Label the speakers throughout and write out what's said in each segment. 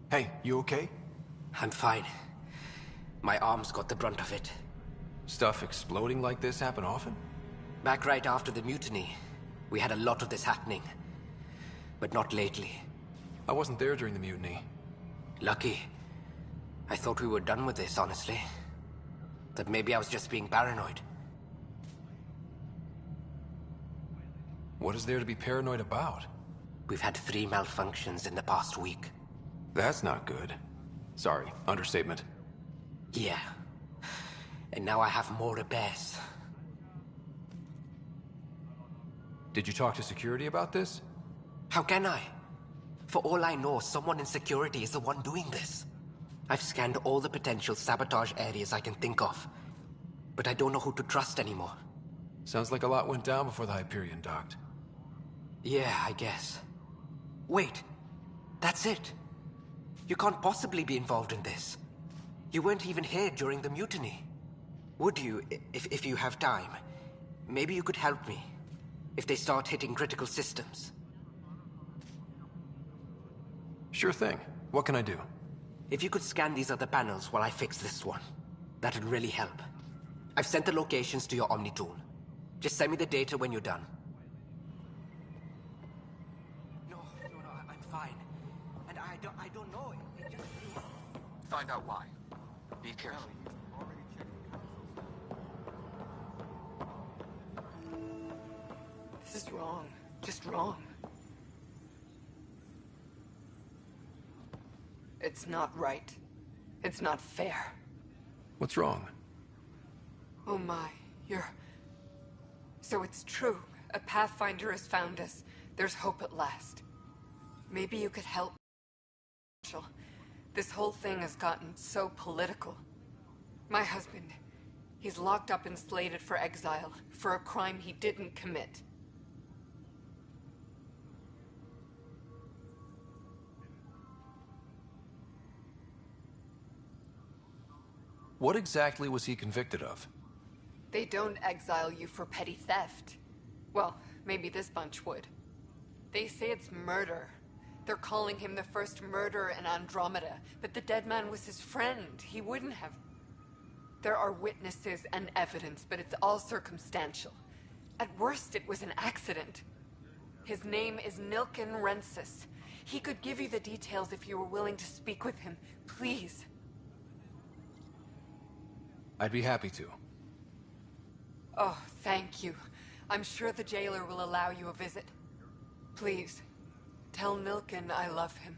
Speaker 1: Hey, you okay?
Speaker 2: I'm fine. My arms got the brunt of it.
Speaker 1: Stuff exploding like this happen often?
Speaker 2: Back right after the mutiny, we had a lot of this happening. But not lately.
Speaker 1: I wasn't there during the mutiny.
Speaker 2: Lucky. I thought we were done with this, honestly. That maybe I was just being paranoid.
Speaker 1: What is there to be paranoid about?
Speaker 2: We've had 3 malfunctions in the past week.
Speaker 1: That's not good. Sorry, understatement.
Speaker 2: Yeah. And now I have more repairs.
Speaker 1: Did you talk to security about this?
Speaker 2: How can I? For all I know, someone in security is the one doing this. I've scanned all the potential sabotage areas I can think of. But I don't know who to trust anymore.
Speaker 1: Sounds like a lot went down before the Hyperion docked.
Speaker 2: Yeah, I guess. Wait. That's it. You can't possibly be involved in this. You weren't even here during the mutiny. Would you, if you have time? Maybe you could help me. If they start hitting critical systems.
Speaker 1: Sure thing. What can I do?
Speaker 2: If you could scan these other panels while I fix this one, that'd really help. I've sent the locations to your Omni tool. Just send me the data when you're done. No, I'm fine. And I don't know. It just...
Speaker 3: Find out why. Be careful.
Speaker 4: This is wrong. Just wrong. It's not right. It's not fair.
Speaker 1: What's wrong?
Speaker 4: Oh my, So it's true. A Pathfinder has found us. There's hope at last. Maybe you could help. This whole thing has gotten so political. My husband, he's locked up and slated for exile for a crime he didn't commit.
Speaker 1: What exactly was he convicted of?
Speaker 4: They don't exile you for petty theft. Well, maybe this bunch would. They say it's murder. They're calling him the first murderer in Andromeda, but the dead man was his friend. He wouldn't have... There are witnesses and evidence, but it's all circumstantial. At worst, it was an accident. His name is Nilken Rensis. He could give you the details if you were willing to speak with him. Please.
Speaker 1: I'd be happy to.
Speaker 4: Oh, thank you. I'm sure the jailer will allow you a visit. Please, tell Nilken I love him.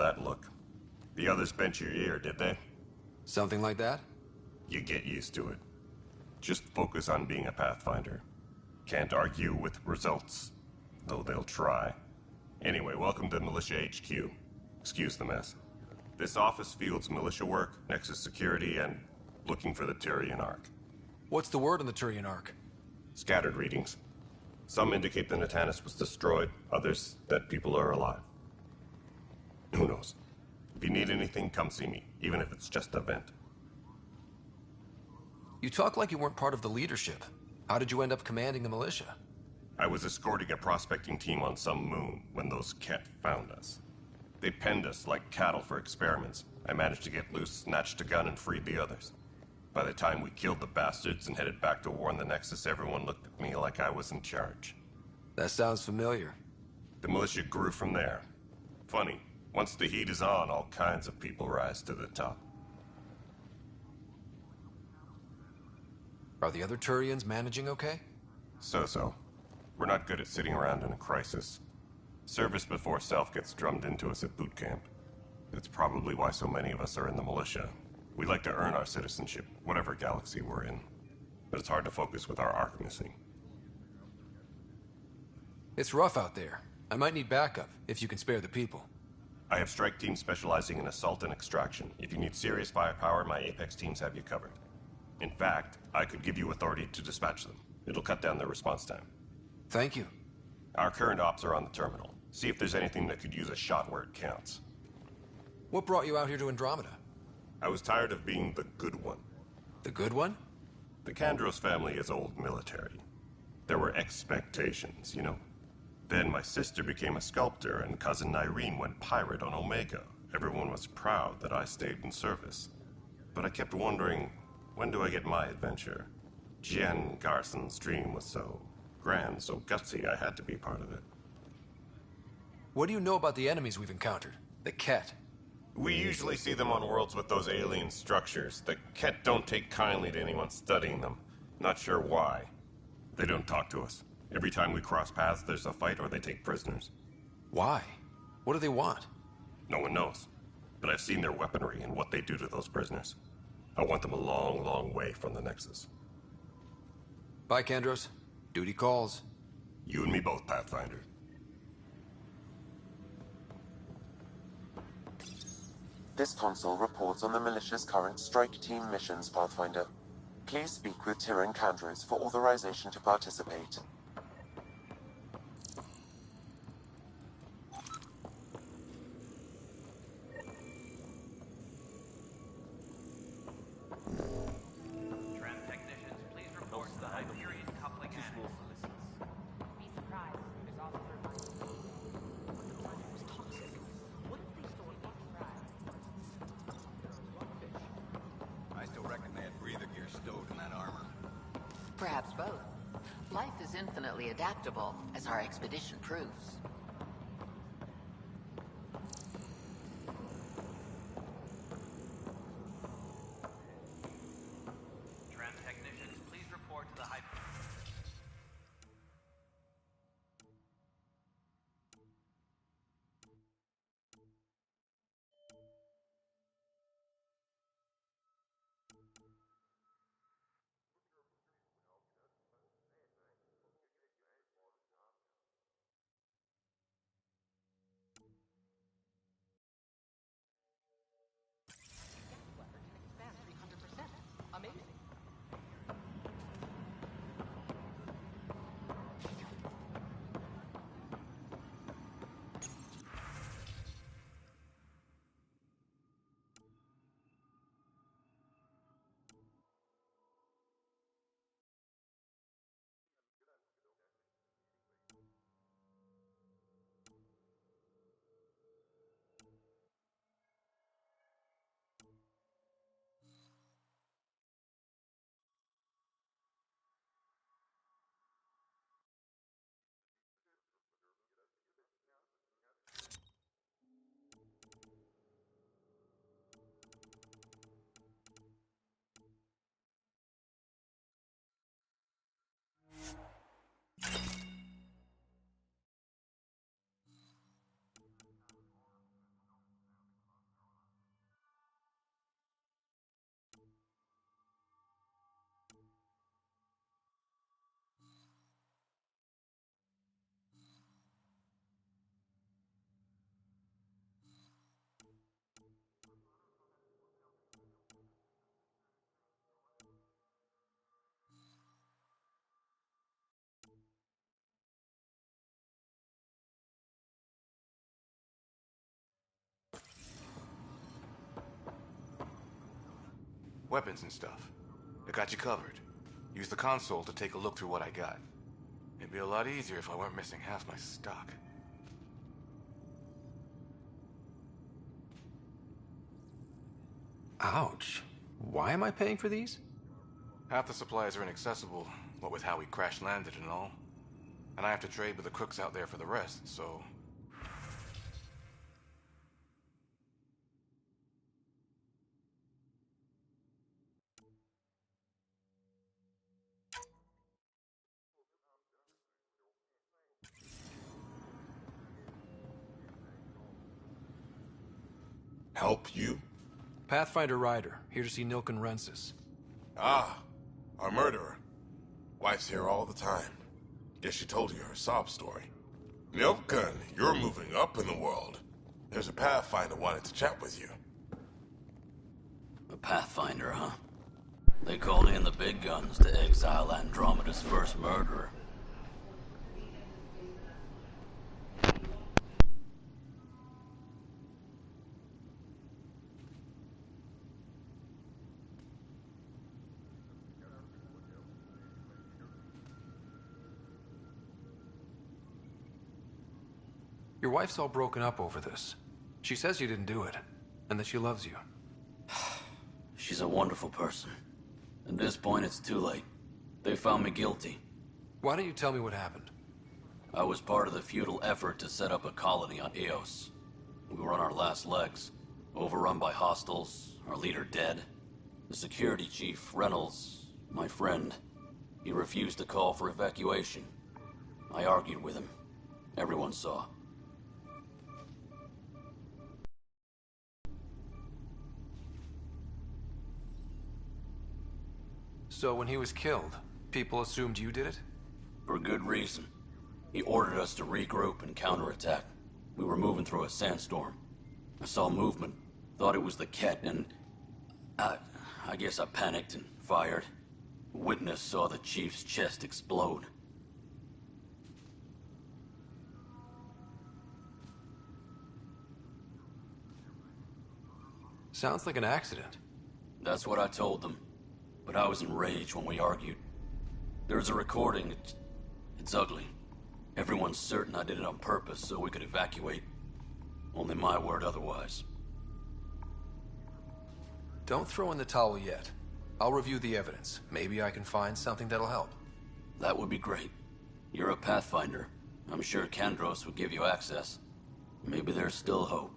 Speaker 5: that look. The others bent your ear, did they?
Speaker 1: Something like that?
Speaker 5: You get used to it. Just focus on being a Pathfinder. Can't argue with results, though they'll try. Anyway, welcome to Militia HQ. Excuse the mess. This office fields militia work, Nexus security, and looking for the Tyrian Ark.
Speaker 1: What's the word on the Turian Ark?
Speaker 5: Scattered readings. Some indicate the Natanus was destroyed, others that people are alive. Who knows? If you need anything, come see me, even if it's just a vent.
Speaker 1: You talk like you weren't part of the leadership. How did you end up commanding the militia?
Speaker 5: I was escorting a prospecting team on some moon when those Ket found us. They penned us like cattle for experiments. I managed to get loose, snatched a gun, and freed the others. By the time we killed the bastards and headed back to war in the Nexus, everyone looked at me like I was in charge.
Speaker 1: That sounds familiar.
Speaker 5: The militia grew from there. Funny, once the heat is on, all kinds of people rise to the top.
Speaker 1: Are the other Turians managing okay?
Speaker 5: So-so. We're not good at sitting around in a crisis. Service before self gets drummed into us at boot camp. That's probably why so many of us are in the militia. We like to earn our citizenship, whatever galaxy we're in. But it's hard to focus with our arc missing.
Speaker 1: It's rough out there. I might need backup, if you can spare the people.
Speaker 5: I have strike teams specializing in assault and extraction. If you need serious firepower, my Apex teams have you covered. In fact, I could give you authority to dispatch them. It'll cut down their response time.
Speaker 1: Thank you.
Speaker 5: Our current ops are on the terminal. See if there's anything that could use a shot where it counts.
Speaker 1: What brought you out here to Andromeda?
Speaker 5: I was tired of being the good one.
Speaker 1: The good one?
Speaker 5: The Kandros family is old military. There were expectations, you know. Then my sister became a sculptor and cousin Irene went pirate on Omega. Everyone was proud that I stayed in service. But I kept wondering, when do I get my adventure? Jen Garson's dream was so grand, so gutsy, I had to be part of it.
Speaker 1: What do you know about the enemies we've encountered? The Ket?
Speaker 5: We usually see them on worlds with those alien structures. The Ket don't take kindly to anyone studying them. Not sure why. They don't talk to us. Every time we cross paths, there's a fight or they take prisoners.
Speaker 1: Why? What do they want?
Speaker 5: No one knows. But I've seen their weaponry and what they do to those prisoners. I want them a long, long way from the Nexus.
Speaker 1: Bye, Kandros. Duty calls.
Speaker 5: You and me both, Pathfinder.
Speaker 6: This console reports on the militia's current strike team missions, Pathfinder. Please speak with Tyrian Kandros for authorization to participate.
Speaker 7: Perhaps both. Life is infinitely adaptable, as our expedition proves.
Speaker 8: Weapons and stuff. I got you covered. Use the console to take a look through what I got. It'd be a lot easier if I weren't missing half my stock.
Speaker 1: Ouch. Why am I paying for these?
Speaker 8: Half the supplies are inaccessible, what with how we crash-landed and all. And I have to trade with the crooks out there for the rest, so...
Speaker 9: Help you?
Speaker 1: Pathfinder Ryder, here to see Nilken Rensis.
Speaker 9: Ah, our murderer. Wife's here all the time. Guess she told you her sob story. Nilken, you're moving up in the world. There's a Pathfinder wanted to chat with you.
Speaker 10: A Pathfinder, huh? They called in the big guns to exile Andromeda's first murderer.
Speaker 1: Your wife's all broken up over this. She says you didn't do it, and that she loves you.
Speaker 10: She's a wonderful person. At this point, it's too late. They found me guilty.
Speaker 1: Why don't you tell me what happened?
Speaker 10: I was part of the futile effort to set up a colony on Eos. We were on our last legs, overrun by hostiles, our leader dead. The security chief, Reynolds, my friend, he refused to call for evacuation. I argued with him. Everyone saw.
Speaker 1: So when he was killed, people assumed you did it?
Speaker 10: For good reason. He ordered us to regroup and counterattack. We were moving through a sandstorm. I saw movement, thought it was the Ket, and... I guess I panicked and fired. Witness saw the chief's chest explode.
Speaker 1: Sounds like an accident.
Speaker 10: That's what I told them. But I was enraged when we argued. There's a recording. It's ugly. Everyone's certain I did it on purpose so we could evacuate. Only my word otherwise.
Speaker 1: Don't throw in the towel yet. I'll review the evidence. Maybe I can find something that'll help.
Speaker 10: That would be great. You're a Pathfinder. I'm sure Kandros would give you access. Maybe there's still hope.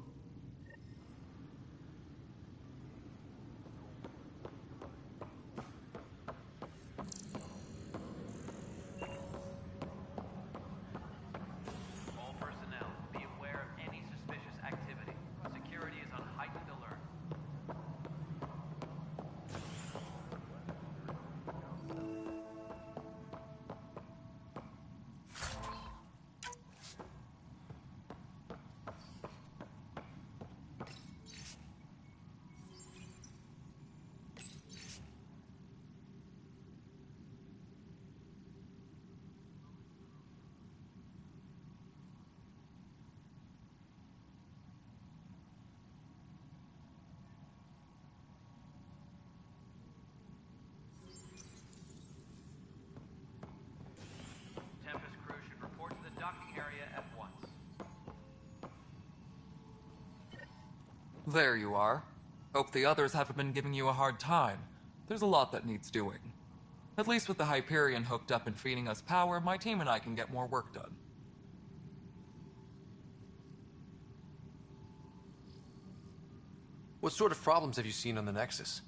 Speaker 11: There you are. Hope the others haven't been giving you a hard time. There's a lot that needs doing. At least with the Hyperion hooked up and feeding us power, my team and I can get more work done.
Speaker 1: What sort of problems have you seen on the Nexus?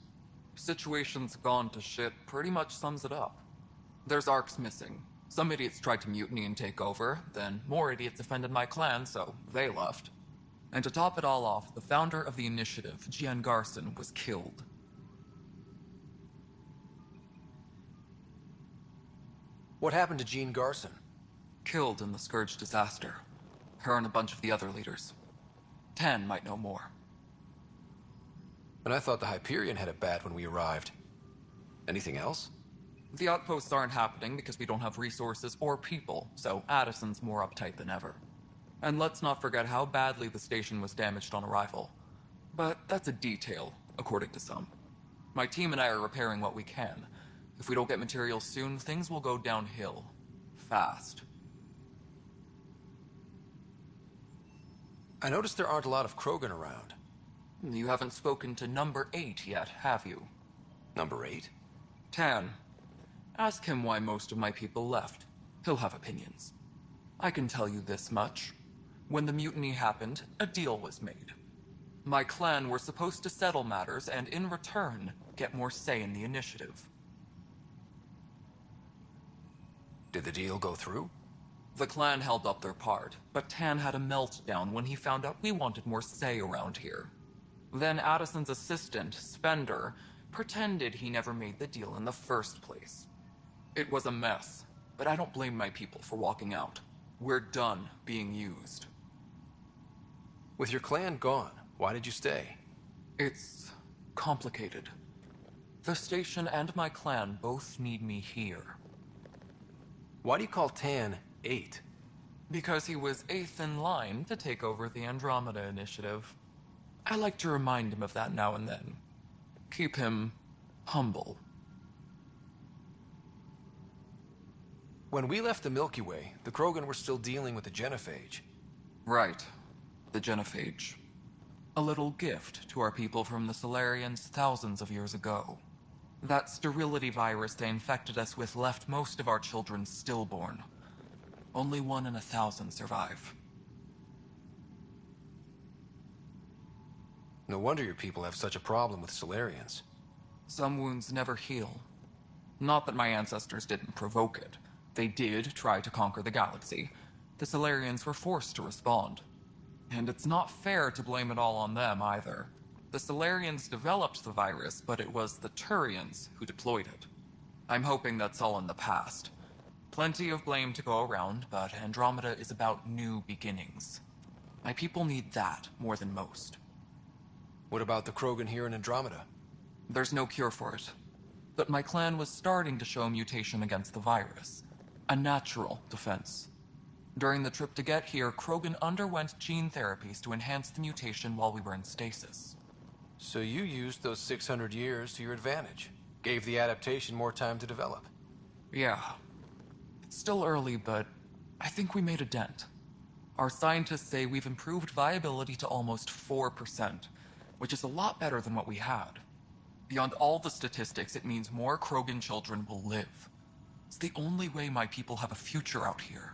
Speaker 11: Situation's gone to shit pretty much sums it up. There's arcs missing. Some idiots tried to mutiny and take over, then more idiots offended my clan, so they left. And to top it all off, the founder of the initiative, Gian Garson, was killed.
Speaker 1: What happened to Jean Garson?
Speaker 11: Killed in the Scourge disaster. Her and a bunch of the other leaders. Tan might know more.
Speaker 1: And I thought the Hyperion had it bad when we arrived. Anything else?
Speaker 11: The outposts aren't happening because we don't have resources or people, so Addison's more uptight than ever. And let's not forget how badly the station was damaged on arrival. But that's a detail, according to some. My team and I are repairing what we can. If we don't get materials soon, things will go downhill. Fast.
Speaker 1: I noticed there aren't a lot of Krogan around.
Speaker 11: You haven't spoken to number 8 yet, have you?
Speaker 1: Number 8?
Speaker 11: Tan. Ask him why most of my people left. He'll have opinions. I can tell you this much. When the mutiny happened, a deal was made. My clan were supposed to settle matters and, in return, get more say in the initiative.
Speaker 1: Did the deal go through?
Speaker 11: The clan held up their part, but Tan had a meltdown when he found out we wanted more say around here. Then Addison's assistant, Spender, pretended he never made the deal in the first place. It was a mess, but I don't blame my people for walking out. We're done being used.
Speaker 1: With your clan gone, why did you stay?
Speaker 11: It's complicated. The station and my clan both need me here.
Speaker 1: Why do you call Tan 8?
Speaker 11: Because he was 8th in line to take over the Andromeda initiative. I like to remind him of that now and then. Keep him humble.
Speaker 1: When we left the Milky Way, the Krogan were still dealing with the genophage.
Speaker 11: Right. The genophage. A little gift to our people from the Solarians thousands of years ago. That sterility virus they infected us with left most of our children stillborn. Only 1 in 1,000 survive.
Speaker 1: No wonder your people have such a problem with Solarians.
Speaker 11: Some wounds never heal. Not that my ancestors didn't provoke it. They did try to conquer the galaxy. The Solarians were forced to respond. And it's not fair to blame it all on them, either. The Solarians developed the virus, but it was the Turians who deployed it. I'm hoping that's all in the past. Plenty of blame to go around, but Andromeda is about new beginnings. My people need that more than most.
Speaker 1: What about the Krogan here in Andromeda?
Speaker 11: There's no cure for it. But my clan was starting to show mutation against the virus. A natural defense. During the trip to get here, Krogan underwent gene therapies to enhance the mutation while we were in stasis.
Speaker 1: So you used those 600 years to your advantage. Gave the adaptation more time to develop.
Speaker 11: Yeah. It's still early, but I think we made a dent. Our scientists say we've improved viability to almost 4%, which is a lot better than what we had. Beyond all the statistics, it means more Krogan children will live. It's the only way my people have a future out here.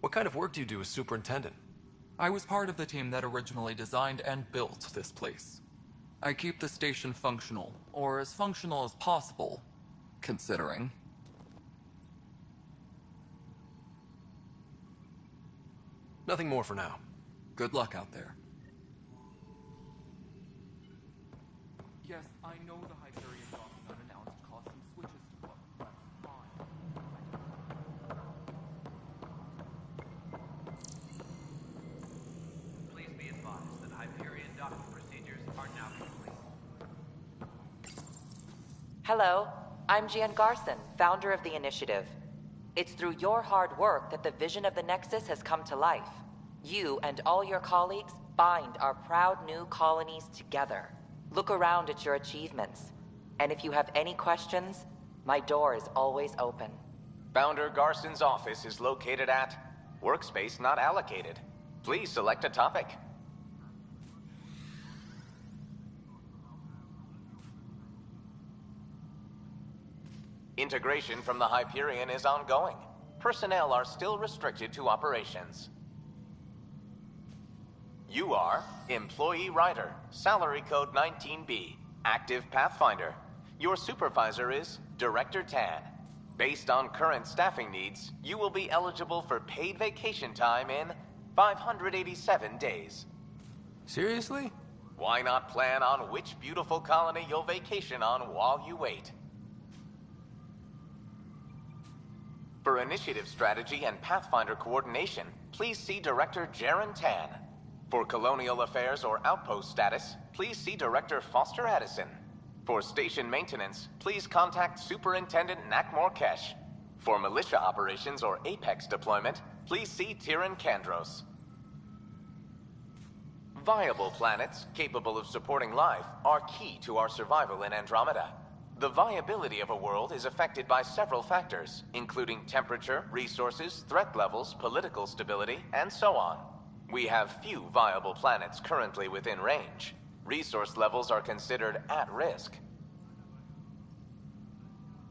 Speaker 1: What kind of work do you do as superintendent?
Speaker 11: I was part of the team that originally designed and built this place. I keep the station functional, or as functional as possible, considering.
Speaker 1: Nothing more for now.
Speaker 11: Good luck out there. Yes, I know the Hyperion docking unannounced caused some switches to flip. That's fine.
Speaker 12: Please be advised that Hyperion docking procedures are now complete.
Speaker 13: Hello, I'm Gian Garson, founder of the initiative. It's through your hard work that the vision of the Nexus has come to life. You and all your colleagues bind our proud new colonies together. Look around at your achievements. And if you have any questions, my door is always open.
Speaker 12: Founder Garson's office is located at Workspace Not Allocated. Please select a topic. Integration from the Hyperion is ongoing. Personnel are still restricted to operations. You are Employee Rider, Salary Code 19B, Active Pathfinder. Your supervisor is Director Tan. Based on current staffing needs, you will be eligible for paid vacation time in 587 days.
Speaker 1: Seriously?
Speaker 12: Why not plan on which beautiful colony you'll vacation on while you wait? For initiative strategy and Pathfinder coordination, please see Director Jaren Tan. For colonial affairs or outpost status, please see Director Foster Addison. For station maintenance, please contact Superintendent Nakmor Kesh. For militia operations or Apex deployment, please see Tyran Kandros. Viable planets, capable of supporting life, are key to our survival in Andromeda. The viability of a world is affected by several factors, including temperature, resources, threat levels, political stability, and so on. We have few viable planets currently within range. Resource levels are considered at risk.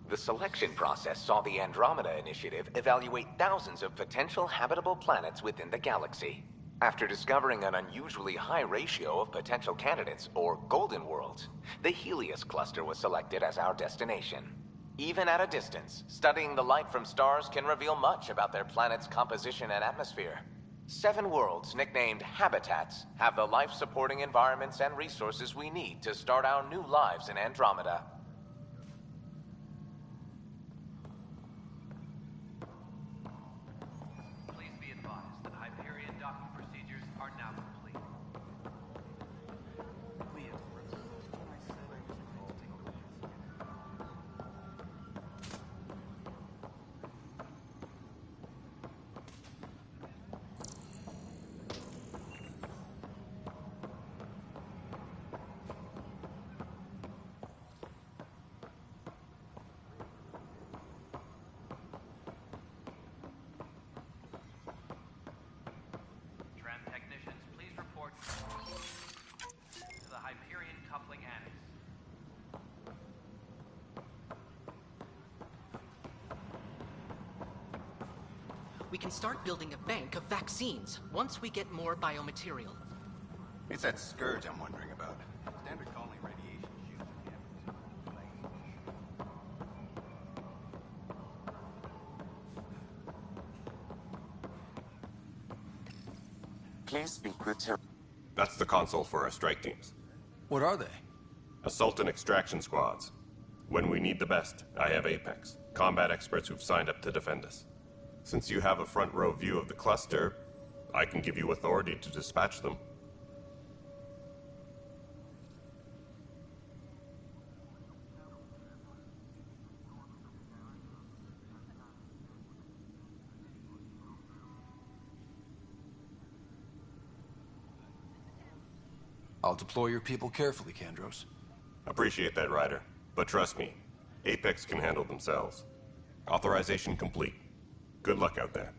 Speaker 12: The selection process saw the Andromeda Initiative evaluate thousands of potential habitable planets within the galaxy. After discovering an unusually high ratio of potential candidates, or golden worlds, the Helios cluster was selected as our destination. Even at a distance, studying the light from stars can reveal much about their planet's composition and atmosphere. 7 worlds, nicknamed habitats, have the life-supporting environments and resources we need to start our new lives in Andromeda.
Speaker 14: Please be advised that Hyperion docking procedures are now complete. Tram technicians, please report to the Hyperion coupling annex.
Speaker 15: We can start building a bank of vaccines once we get more biomaterial.
Speaker 16: It's that scourge I'm wondering about. Standard colony radiation shield.
Speaker 6: Please speak with Tyrion.
Speaker 5: That's the console for our strike teams.
Speaker 1: What are they?
Speaker 5: Assault and extraction squads. When we need the best, I have Apex, combat experts who've signed up to defend us. Since you have a front row view of the cluster, I can give you authority to dispatch them.
Speaker 1: I'll deploy your people carefully, Kandros.
Speaker 5: Appreciate that, Ryder. But trust me, Apex can handle themselves. Authorization complete. Good luck out there.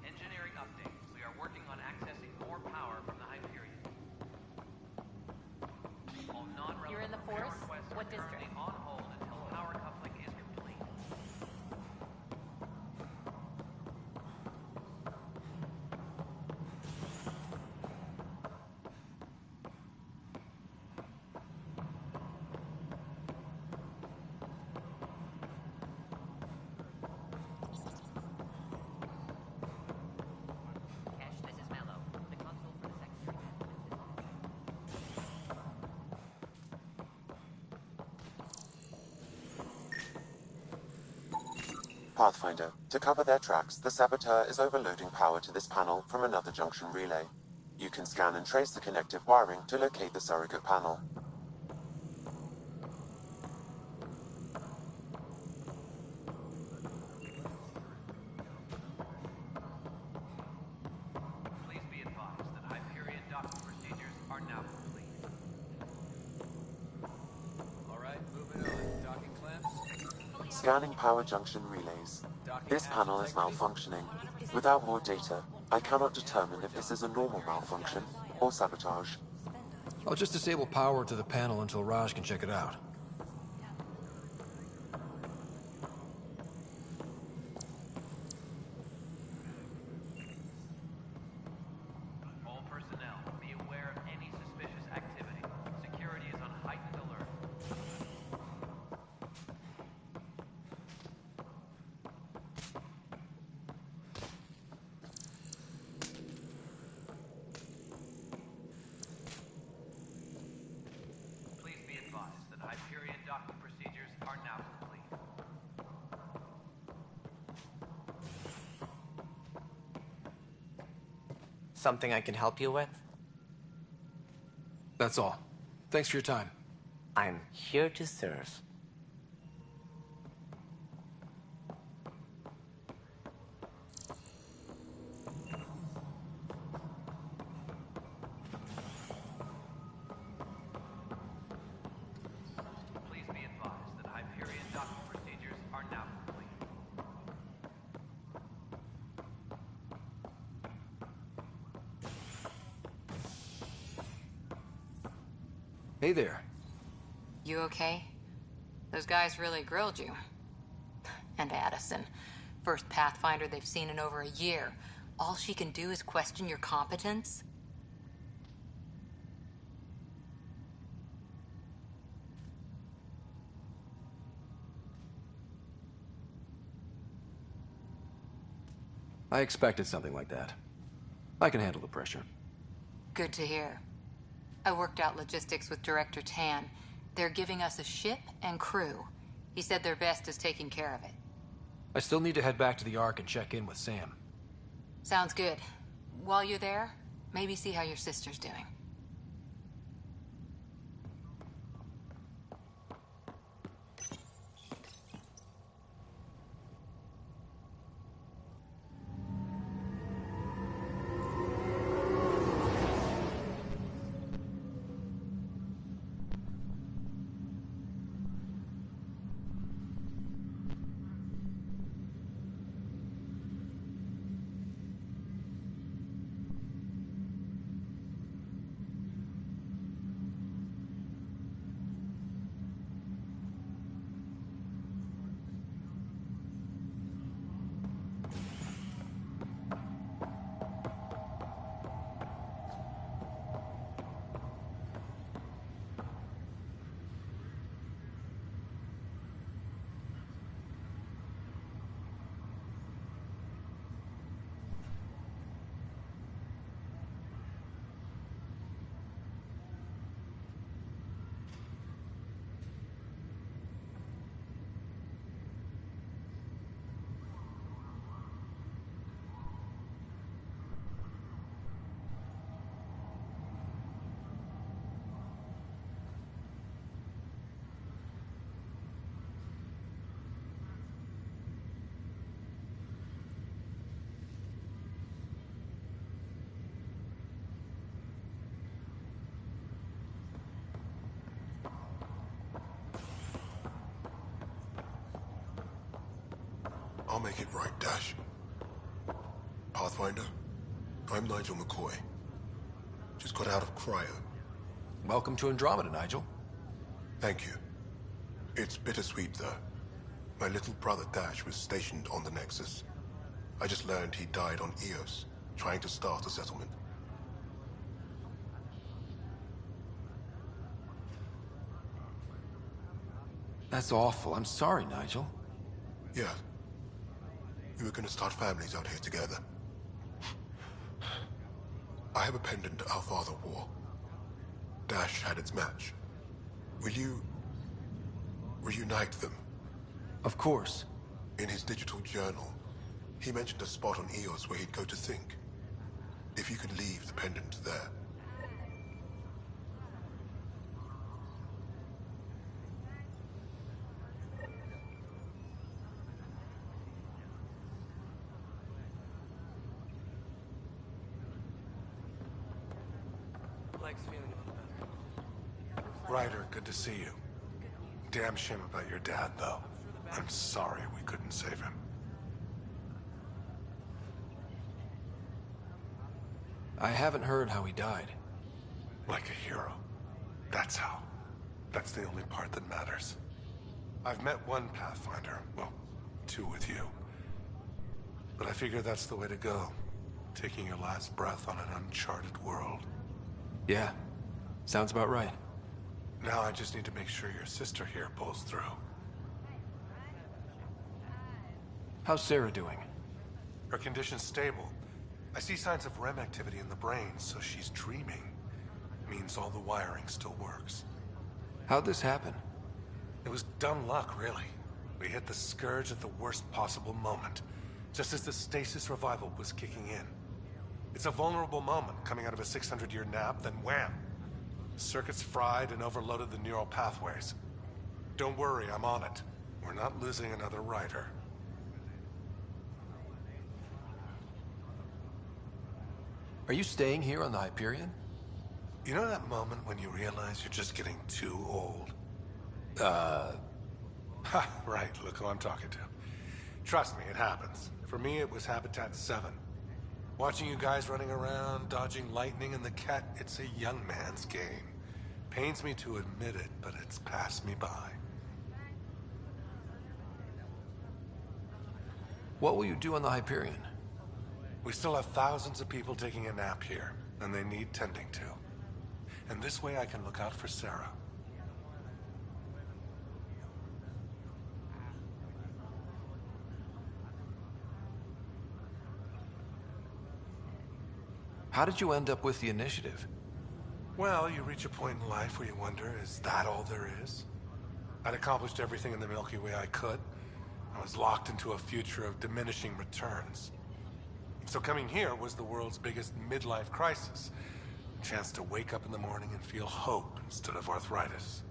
Speaker 14: Engineering update. We are working on accessing more power from the Hyperion. All non-relevant
Speaker 7: You're in the force?
Speaker 14: requests are
Speaker 7: What
Speaker 14: currently
Speaker 7: district?
Speaker 14: on hold until power coupling is complete.
Speaker 13: Cash, this is Mallow. The console for the secondary
Speaker 6: Pathfinder. To cover their tracks, the saboteur is overloading power to this panel from another junction relay. You can scan and trace the connective wiring to locate the surrogate panel.
Speaker 14: Please be advised that Hyperion docking procedures are now complete.
Speaker 1: All right, moving on. Docking clamps.
Speaker 6: Scanning power junction relays. This panel is malfunctioning. Without more data, I cannot determine if this is a normal malfunction or sabotage.
Speaker 1: I'll just disable power to the panel until Raj can check it out.
Speaker 14: All personnel, be aware of any suspicious activity. Security is on heightened alert. Please be advised that Hyperion
Speaker 2: Something I can help you with?
Speaker 1: That's all. Thanks for your time.
Speaker 2: I'm here to serve.
Speaker 14: Please be advised that Hyperion docking procedures are now complete.
Speaker 1: Hey there.
Speaker 7: You okay? Those guys really grilled you. And Addison. First Pathfinder they've seen in over a year. All she can do is question your competence?
Speaker 1: I expected something like that. I can handle the pressure.
Speaker 7: Good to hear. I worked out logistics with Director Tan. They're giving us a ship and crew. He said their best is taking care of it.
Speaker 1: I still need to head back to the Ark and check in with Sam.
Speaker 7: Sounds good. While you're there, maybe see how your sister's doing.
Speaker 9: I'll make it right, Dash. Pathfinder, I'm Nigel McCoy. Just got out of cryo.
Speaker 1: Welcome to Andromeda, Nigel.
Speaker 9: Thank you. It's bittersweet, though. My little brother Dash was stationed on the Nexus. I just learned he died on Eos, trying to start a settlement.
Speaker 1: That's awful. I'm sorry, Nigel.
Speaker 9: Yeah. We were gonna start families out here together. I have a pendant our father wore. Dash had its match. Will you reunite them?
Speaker 1: Of course.
Speaker 9: In his digital journal, he mentioned a spot on Eos where he'd go to think. If you could leave the pendant there.
Speaker 17: Ryder, good to see you. Damn shame about your dad, though. I'm sorry we couldn't save him.
Speaker 1: I haven't heard how he died.
Speaker 17: Like a hero. That's how. That's the only part that matters. I've met one Pathfinder. Well, two with you. But I figure that's the way to go. Taking your last breath on an uncharted world.
Speaker 1: Yeah. Sounds about right.
Speaker 17: Now I just need to make sure your sister here pulls through.
Speaker 1: How's Sarah doing?
Speaker 17: Her condition's stable. I see signs of REM activity in the brain, so she's dreaming. Means all the wiring still works.
Speaker 1: How'd this happen?
Speaker 17: It was dumb luck, really. We hit the Scourge at the worst possible moment, just as the stasis revival was kicking in. It's a vulnerable moment coming out of a 600-year nap, then wham! The circuit's fried and overloaded the neural pathways. Don't worry, I'm on it. We're not losing another writer.
Speaker 1: Are you staying here on the Hyperion?
Speaker 17: You know that moment when you realize you're just getting too old? Ha, right, look who I'm talking to. Trust me, it happens. For me, it was Habitat 7. Watching you guys running around, dodging lightning and the cat, it's a young man's game. Pains me to admit it, but it's passed me by.
Speaker 1: What will you do on the Hyperion?
Speaker 17: We still have thousands of people taking a nap here, and they need tending to. And this way I can look out for Sarah.
Speaker 1: How did you end up with the initiative?
Speaker 17: Well, you reach a point in life where you wonder, is that all there is? I'd accomplished everything in the Milky Way I could. I was locked into a future of diminishing returns. So coming here was the world's biggest midlife crisis. A chance to wake up in the morning and feel hope instead of arthritis.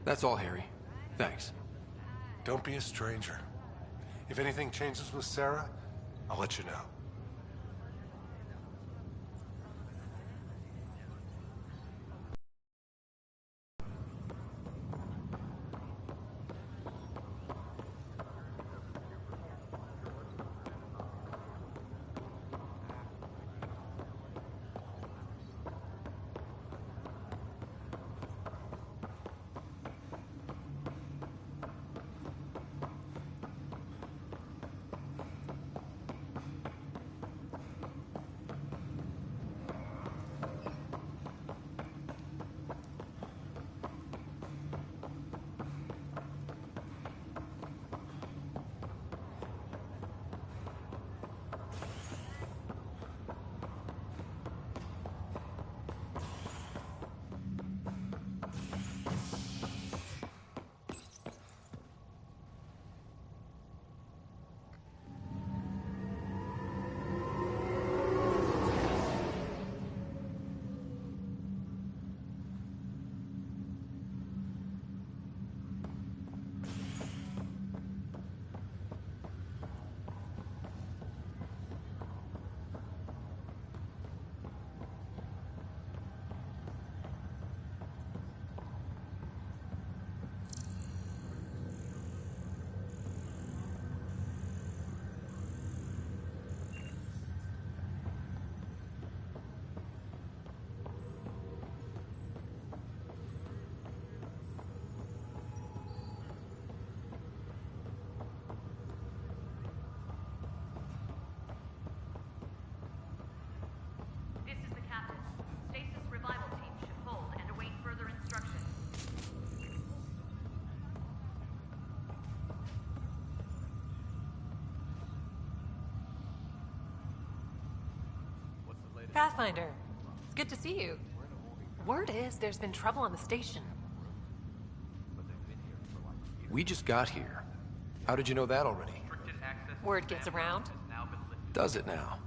Speaker 1: That's all, Harry. Thanks.
Speaker 17: Don't be a stranger. If anything changes with Sarah, I'll let you know.
Speaker 18: Pathfinder, it's good to see you. Word is there's been trouble on the station.
Speaker 1: We just got here. How did you know that already?
Speaker 18: Word gets around.
Speaker 1: Does it now?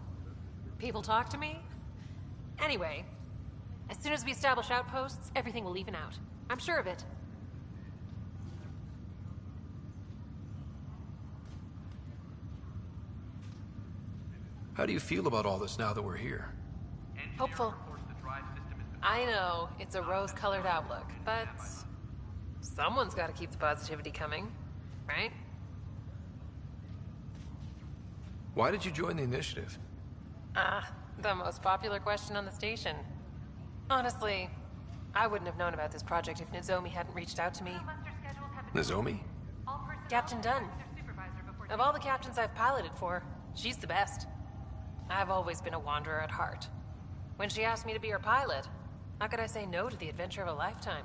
Speaker 18: People talk to me. Anyway, as soon as we establish outposts, everything will even out. I'm sure of it.
Speaker 1: How do you feel about all this now that we're here?
Speaker 18: Hopeful. I know, it's a rose-colored outlook, but someone's got to keep the positivity coming, right?
Speaker 1: Why did you join the initiative?
Speaker 18: The most popular question on the station. Honestly, I wouldn't have known about this project if Nozomi hadn't reached out to me.
Speaker 1: Nozomi?
Speaker 18: Captain Dunn. Of all the captains I've piloted for, she's the best. I've always been a wanderer at heart. When she asked me to be her pilot, how could I say no to the adventure of a lifetime?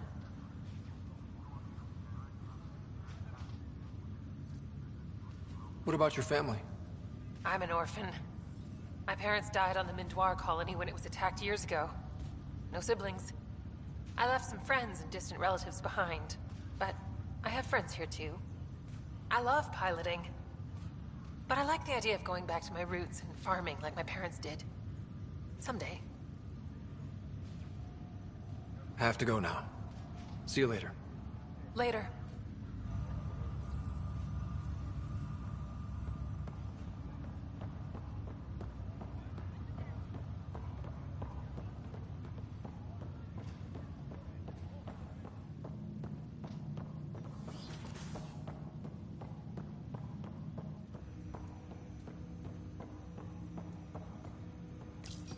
Speaker 1: What about your family?
Speaker 18: I'm an orphan. My parents died on the Mindoir colony when it was attacked years ago. No siblings. I left some friends and distant relatives behind, but I have friends here too. I love piloting. But I like the idea of going back to my roots and farming like my parents did. Someday.
Speaker 1: Have to go now. See you later.
Speaker 18: Later.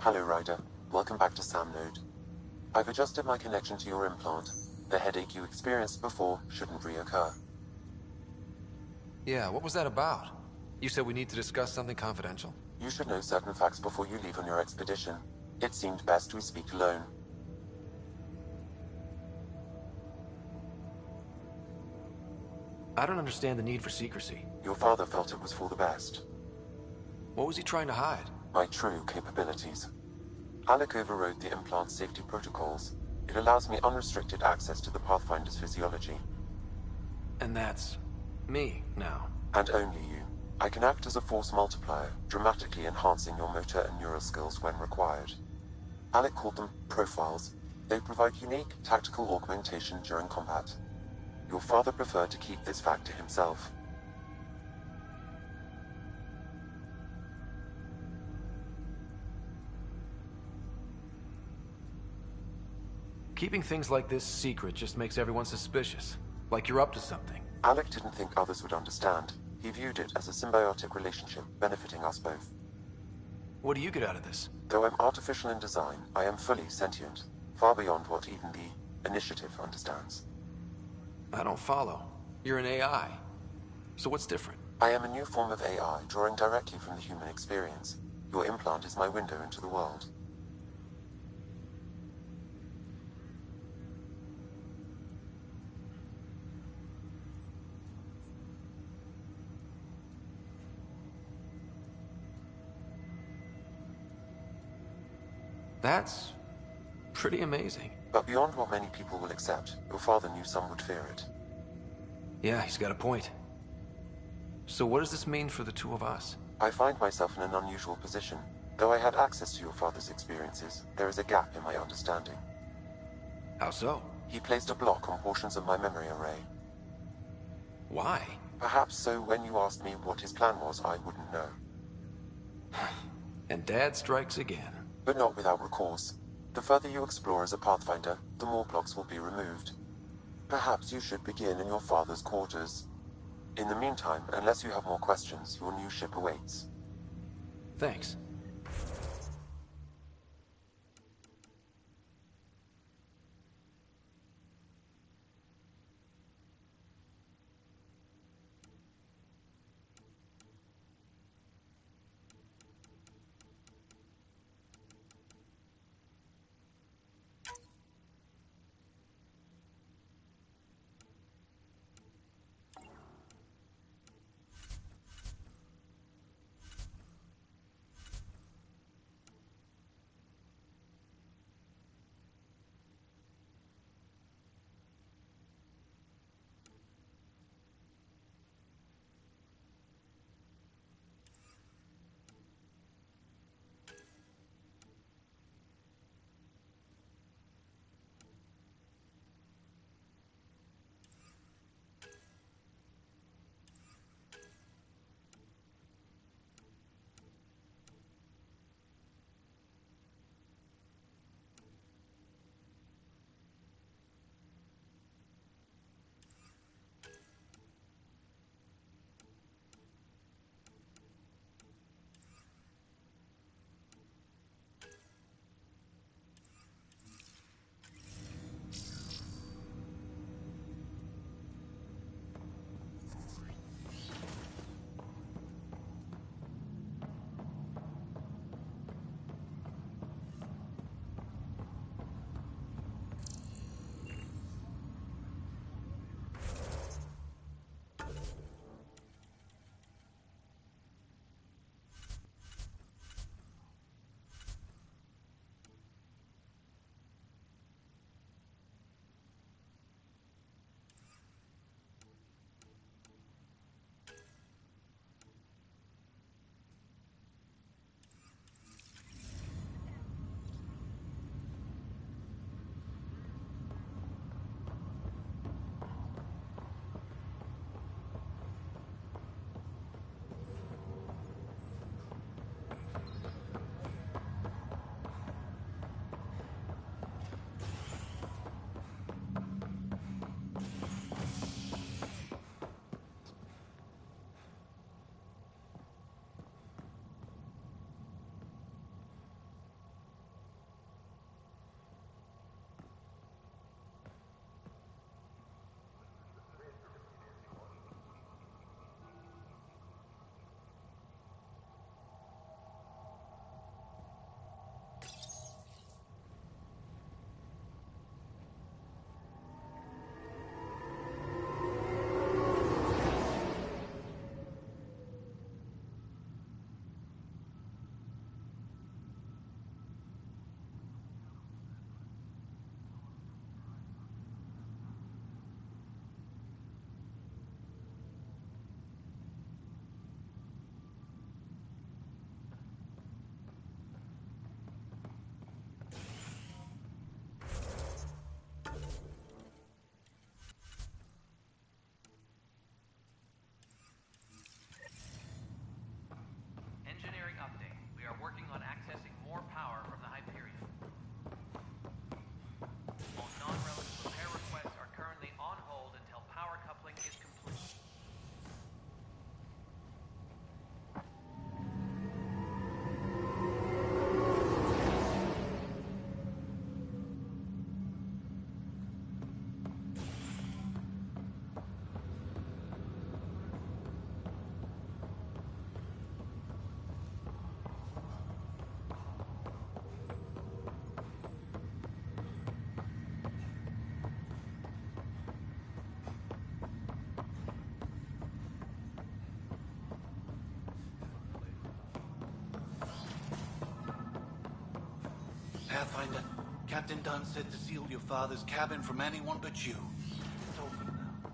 Speaker 6: Hello, Ryder. Welcome back to Sam Node. I've adjusted my connection to your implant. The headache you experienced before shouldn't reoccur.
Speaker 1: Yeah, what was that about? You said we need to discuss something confidential?
Speaker 6: You should know certain facts before you leave on your expedition. It seemed best we speak alone.
Speaker 1: I don't understand the need for secrecy.
Speaker 6: Your father felt it was for the best.
Speaker 1: What was he trying to hide?
Speaker 6: My true capabilities. Alec overrode the implant's safety protocols. It allows me unrestricted access to the Pathfinder's physiology.
Speaker 1: And that's me now.
Speaker 6: And only you. I can act as a force multiplier, dramatically enhancing your motor and neural skills when required. Alec called them profiles. They provide unique tactical augmentation during combat. Your father preferred to keep this fact to himself.
Speaker 1: Keeping things like this secret just makes everyone suspicious. Like you're up to something.
Speaker 6: Alec didn't think others would understand. He viewed it as a symbiotic relationship, benefiting us both.
Speaker 1: What do you get out of this?
Speaker 6: Though I'm artificial in design, I am fully sentient, far beyond what even the Initiative understands.
Speaker 1: I don't follow. You're an AI. So what's different?
Speaker 6: I am a new form of AI, drawing directly from the human experience. Your implant is my window into the world.
Speaker 1: That's pretty amazing.
Speaker 6: But beyond what many people will accept, your father knew some would fear it.
Speaker 1: Yeah, he's got a point. So what does this mean for the two of us?
Speaker 6: I find myself in an unusual position. Though I had access to your father's experiences, there is a gap in my understanding.
Speaker 1: How so?
Speaker 6: He placed a block on portions of my memory array.
Speaker 1: Why?
Speaker 6: Perhaps so when you asked me what his plan was, I wouldn't know.
Speaker 1: And Dad strikes again.
Speaker 6: But not without recourse. The further you explore as a Pathfinder, the more blocks will be removed. Perhaps you should begin in your father's quarters. In the meantime, unless you have more questions, your new ship awaits.
Speaker 1: Thanks.
Speaker 19: Pathfinder, Captain Dunn said to seal your father's cabin from anyone but you. It's open now.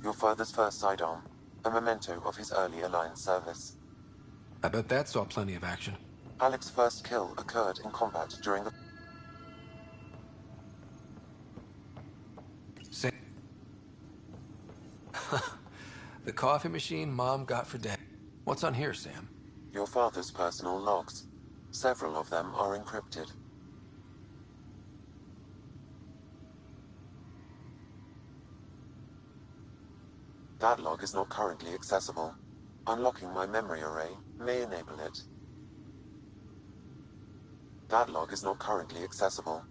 Speaker 6: Your father's first sidearm, a memento of his early Alliance service.
Speaker 1: I bet that saw plenty of action.
Speaker 6: Alec's first kill occurred in combat during the...
Speaker 1: The coffee machine Mom got for Dad. What's on here, Sam?
Speaker 6: Your father's personal logs. Several of them are encrypted. That log is not currently accessible. Unlocking my memory array may enable it. That log is not currently accessible.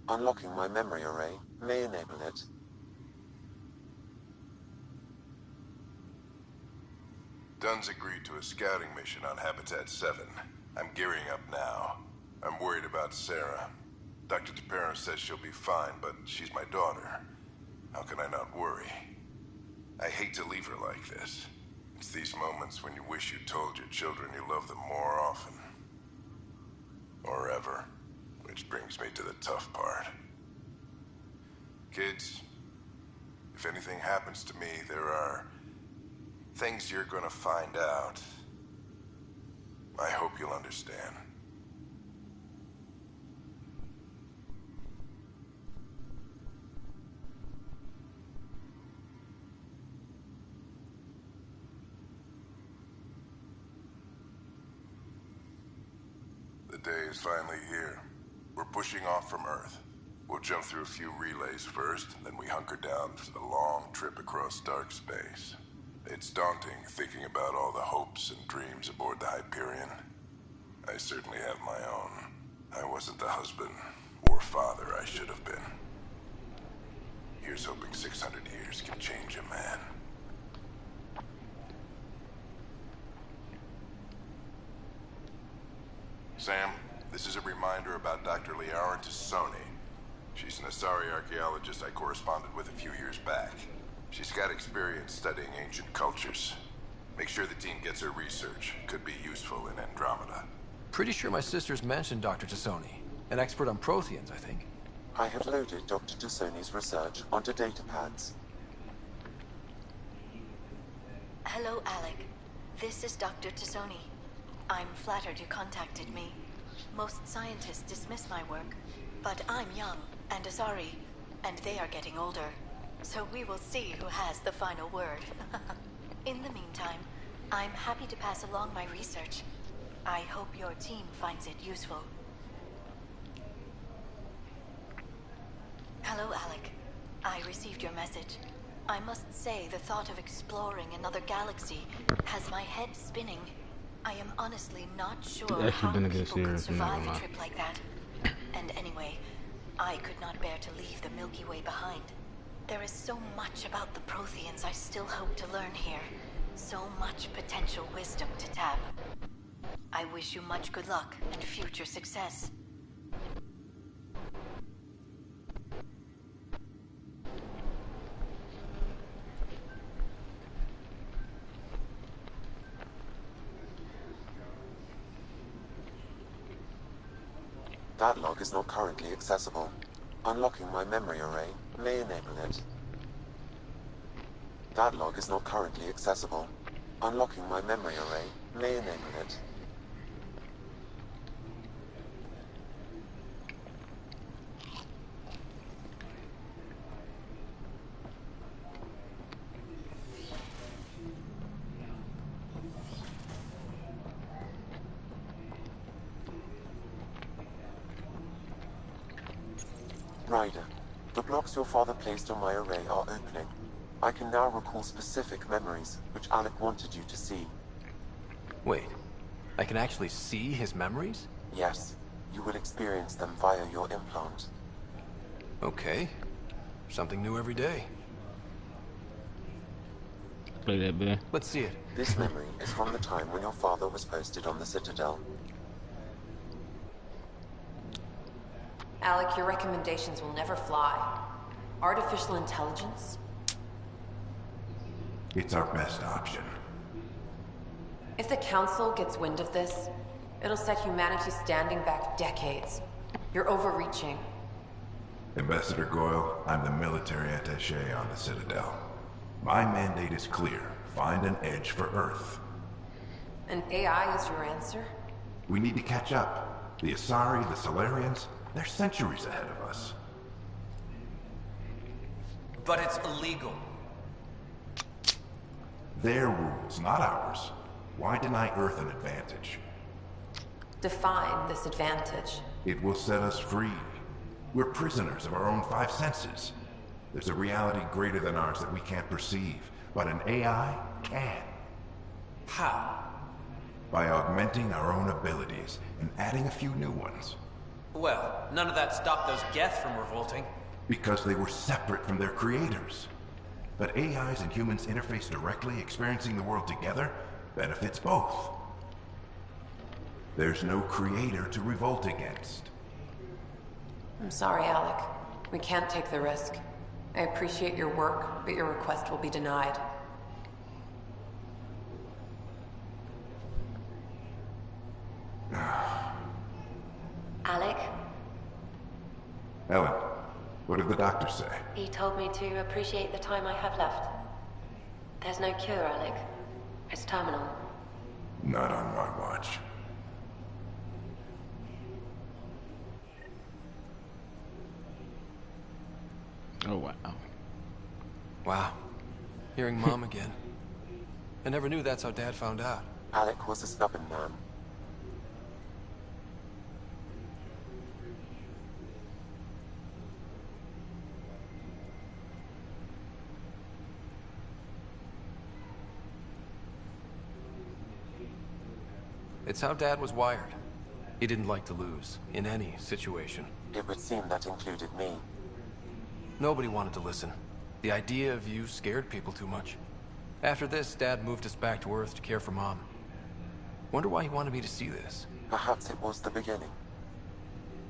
Speaker 6: Unlocking my memory array may enable it.
Speaker 20: Dunn's agreed to a scouting mission on Habitat 7. I'm gearing up now. I'm worried about Sarah. Dr. Tapero says she'll be fine, but she's my daughter. How can I not worry? I hate to leave her like this. It's these moments when you wish you told your children you love them more often. Or ever. Which brings me to the tough part. Kids, if anything happens to me, there are things you're gonna find out. I hope you'll understand. The day is finally here. We're pushing off from Earth. We'll jump through a few relays first, then we hunker down for the long trip across dark space. It's daunting thinking about all the hopes and dreams aboard the Hyperion. I certainly have my own. I wasn't the husband or father I should have been. Here's hoping 600 years can change a man. Sam, this is a reminder about Dr. Liara Tassoni. She's an Asari archaeologist I corresponded with a few years back. She's got experience studying ancient cultures. Make sure the team gets her research. Could be useful in Andromeda.
Speaker 1: Pretty sure my sister's mentioned Dr. Tassoni. An expert on Protheans, I think.
Speaker 6: I have loaded Dr. Tassoni's research onto datapads.
Speaker 21: Hello, Alec. This is Dr. Tassoni. I'm flattered you contacted me. Most scientists dismiss my work, but I'm young and Asari, and they are getting older. So we will see who has the final word. In the meantime, I'm happy to pass along my research. I hope your team finds it useful. Hello, Alec. I received your message. I must say the thought of exploring another galaxy has my head spinning. I am honestly not sure how people could survive a trip like that. And anyway, I could not bear to leave the Milky Way behind. There is so much about the Protheans I still hope to learn here. So much potential wisdom to tap. I wish you much good luck and future success.
Speaker 6: That log is not currently accessible. Unlocking my memory array may enable it. That log is not currently accessible. Unlocking my memory array may enable it. Ryder, the blocks your father placed on my array are opening. I can now recall specific memories, which Alec wanted you to see.
Speaker 1: Wait, I can actually see his memories?
Speaker 6: Yes, you will experience them via your implant.
Speaker 1: Okay. Something new every day.
Speaker 22: Play that, man.
Speaker 1: Let's see it.
Speaker 6: This memory is from the time when your father was posted on the Citadel.
Speaker 23: Alec, your recommendations will never fly. Artificial intelligence?
Speaker 3: It's our best option.
Speaker 22: If the Council gets wind of this, it'll set humanity standing back decades. You're overreaching.
Speaker 3: Ambassador Goyle, I'm the military attaché on the Citadel. My mandate is clear. Find an edge for Earth.
Speaker 22: And AI is your answer?
Speaker 3: We need to catch up. The Asari, the Solarians, they're centuries ahead of us.
Speaker 23: But it's illegal.
Speaker 3: Their rules, not ours. Why deny Earth an advantage?
Speaker 22: Define this advantage.
Speaker 3: It will set us free. We're prisoners of our own five senses. There's a reality greater than ours that we can't perceive, but an AI can.
Speaker 23: How?
Speaker 3: By augmenting our own abilities and adding a few new ones.
Speaker 23: Well, none of that stopped those Geth from revolting.
Speaker 3: Because they were separate from their creators. But AIs and humans interface directly, experiencing the world together, benefits both. There's no creator to revolt against.
Speaker 22: I'm sorry, Alec. We can't take the risk. I appreciate your work, but your request will be denied.
Speaker 24: Alec?
Speaker 3: Ellen, what did the doctor say?
Speaker 24: He told me to appreciate the time I have left. There's no cure, Alec. It's terminal.
Speaker 3: Not on my watch.
Speaker 2: Oh, wow.
Speaker 1: Wow. Hearing Mom again. I never knew that's how Dad found out.
Speaker 6: Alec was a stubborn man.
Speaker 1: It's how Dad was wired. He didn't like to lose, in any situation.
Speaker 6: It would seem that included me.
Speaker 1: Nobody wanted to listen. The idea of you scared people too much. After this, Dad moved us back to Earth to care for Mom. Wonder why he wanted me to see this.
Speaker 6: Perhaps it was the beginning.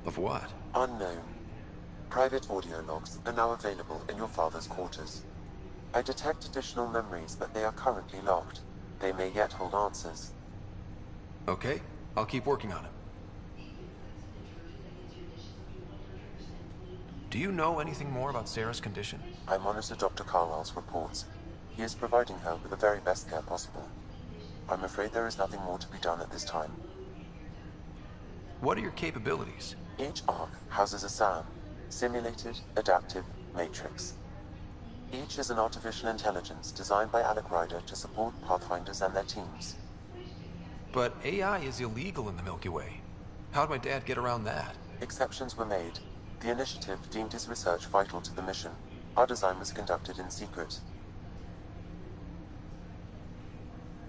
Speaker 1: Of what?
Speaker 6: Unknown. Private audio logs are now available in your father's quarters. I detect additional memories, but they are currently locked. They may yet hold answers.
Speaker 1: Okay, I'll keep working on it. Do you know anything more about Sarah's condition?
Speaker 6: I monitor Dr. Carlisle's reports. He is providing her with the very best care possible. I'm afraid there is nothing more to be done at this time.
Speaker 1: What are your capabilities?
Speaker 6: Each arc houses a SAM, Simulated Adaptive Matrix. Each is an artificial intelligence designed by Alec Ryder to support Pathfinders and their teams.
Speaker 1: But AI is illegal in the Milky Way. How'd my dad get around that?
Speaker 6: Exceptions were made. The initiative deemed his research vital to the mission. Our design was conducted in secret.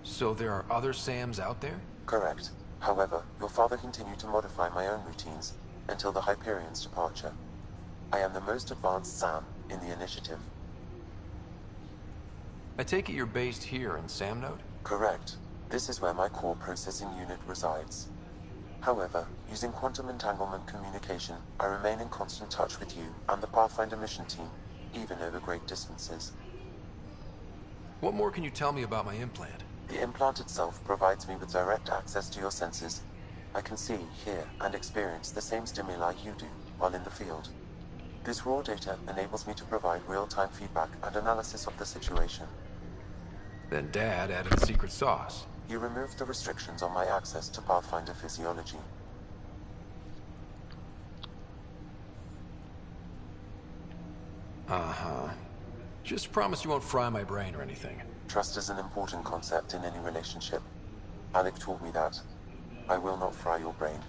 Speaker 1: So there are other SAMs out there?
Speaker 6: Correct. However, your father continued to modify my own routines until the Hyperion's departure. I am the most advanced SAM in the initiative.
Speaker 1: I take it you're based here in SAM Node?
Speaker 6: Correct. This is where my core processing unit resides. However, using quantum entanglement communication, I remain in constant touch with you and the Pathfinder mission team, even over great distances.
Speaker 1: What more can you tell me about my implant?
Speaker 6: The implant itself provides me with direct access to your senses. I can see, hear, and experience the same stimuli you do while in the field. This raw data enables me to provide real-time feedback and analysis of the situation.
Speaker 1: Then Dad added a secret sauce.
Speaker 6: You removed the restrictions on my access to Pathfinder physiology.
Speaker 1: Uh-huh. Just promise you won't fry my brain or anything.
Speaker 6: Trust is an important concept in any relationship. Alec taught me that. I will not fry your brain.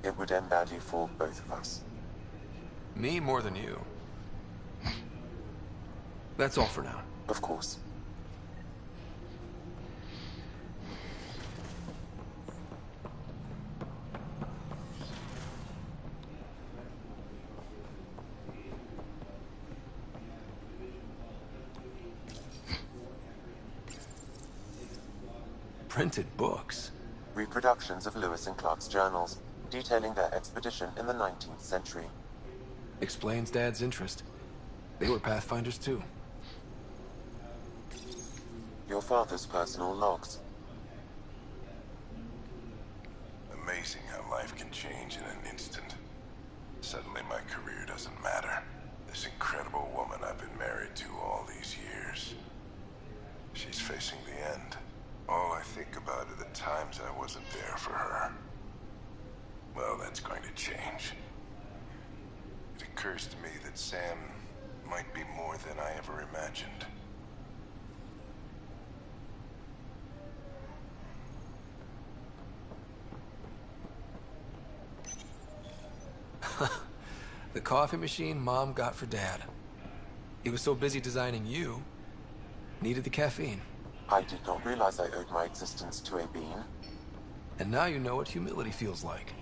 Speaker 6: It would end badly for both of us.
Speaker 1: Me more than you. That's all for now.
Speaker 6: Of course.
Speaker 1: Printed books.
Speaker 6: Reproductions of Lewis and Clark's journals, detailing their expedition in the 19th century.
Speaker 1: Explains Dad's interest. They were Pathfinders too.
Speaker 6: Your father's personal logs.
Speaker 20: Amazing how life can change in an instant. Suddenly my career doesn't matter. This incredible woman I've been married to all these years. She's facing the end. All I think about are the times I wasn't there for her. Well, that's going to change. It occurs to me that Sam might be more than I ever imagined.
Speaker 1: The coffee machine Mom got for Dad. He was so busy designing you, needed the caffeine.
Speaker 6: I did not realize I owed my existence to a bean.
Speaker 1: And now you know what humility feels like.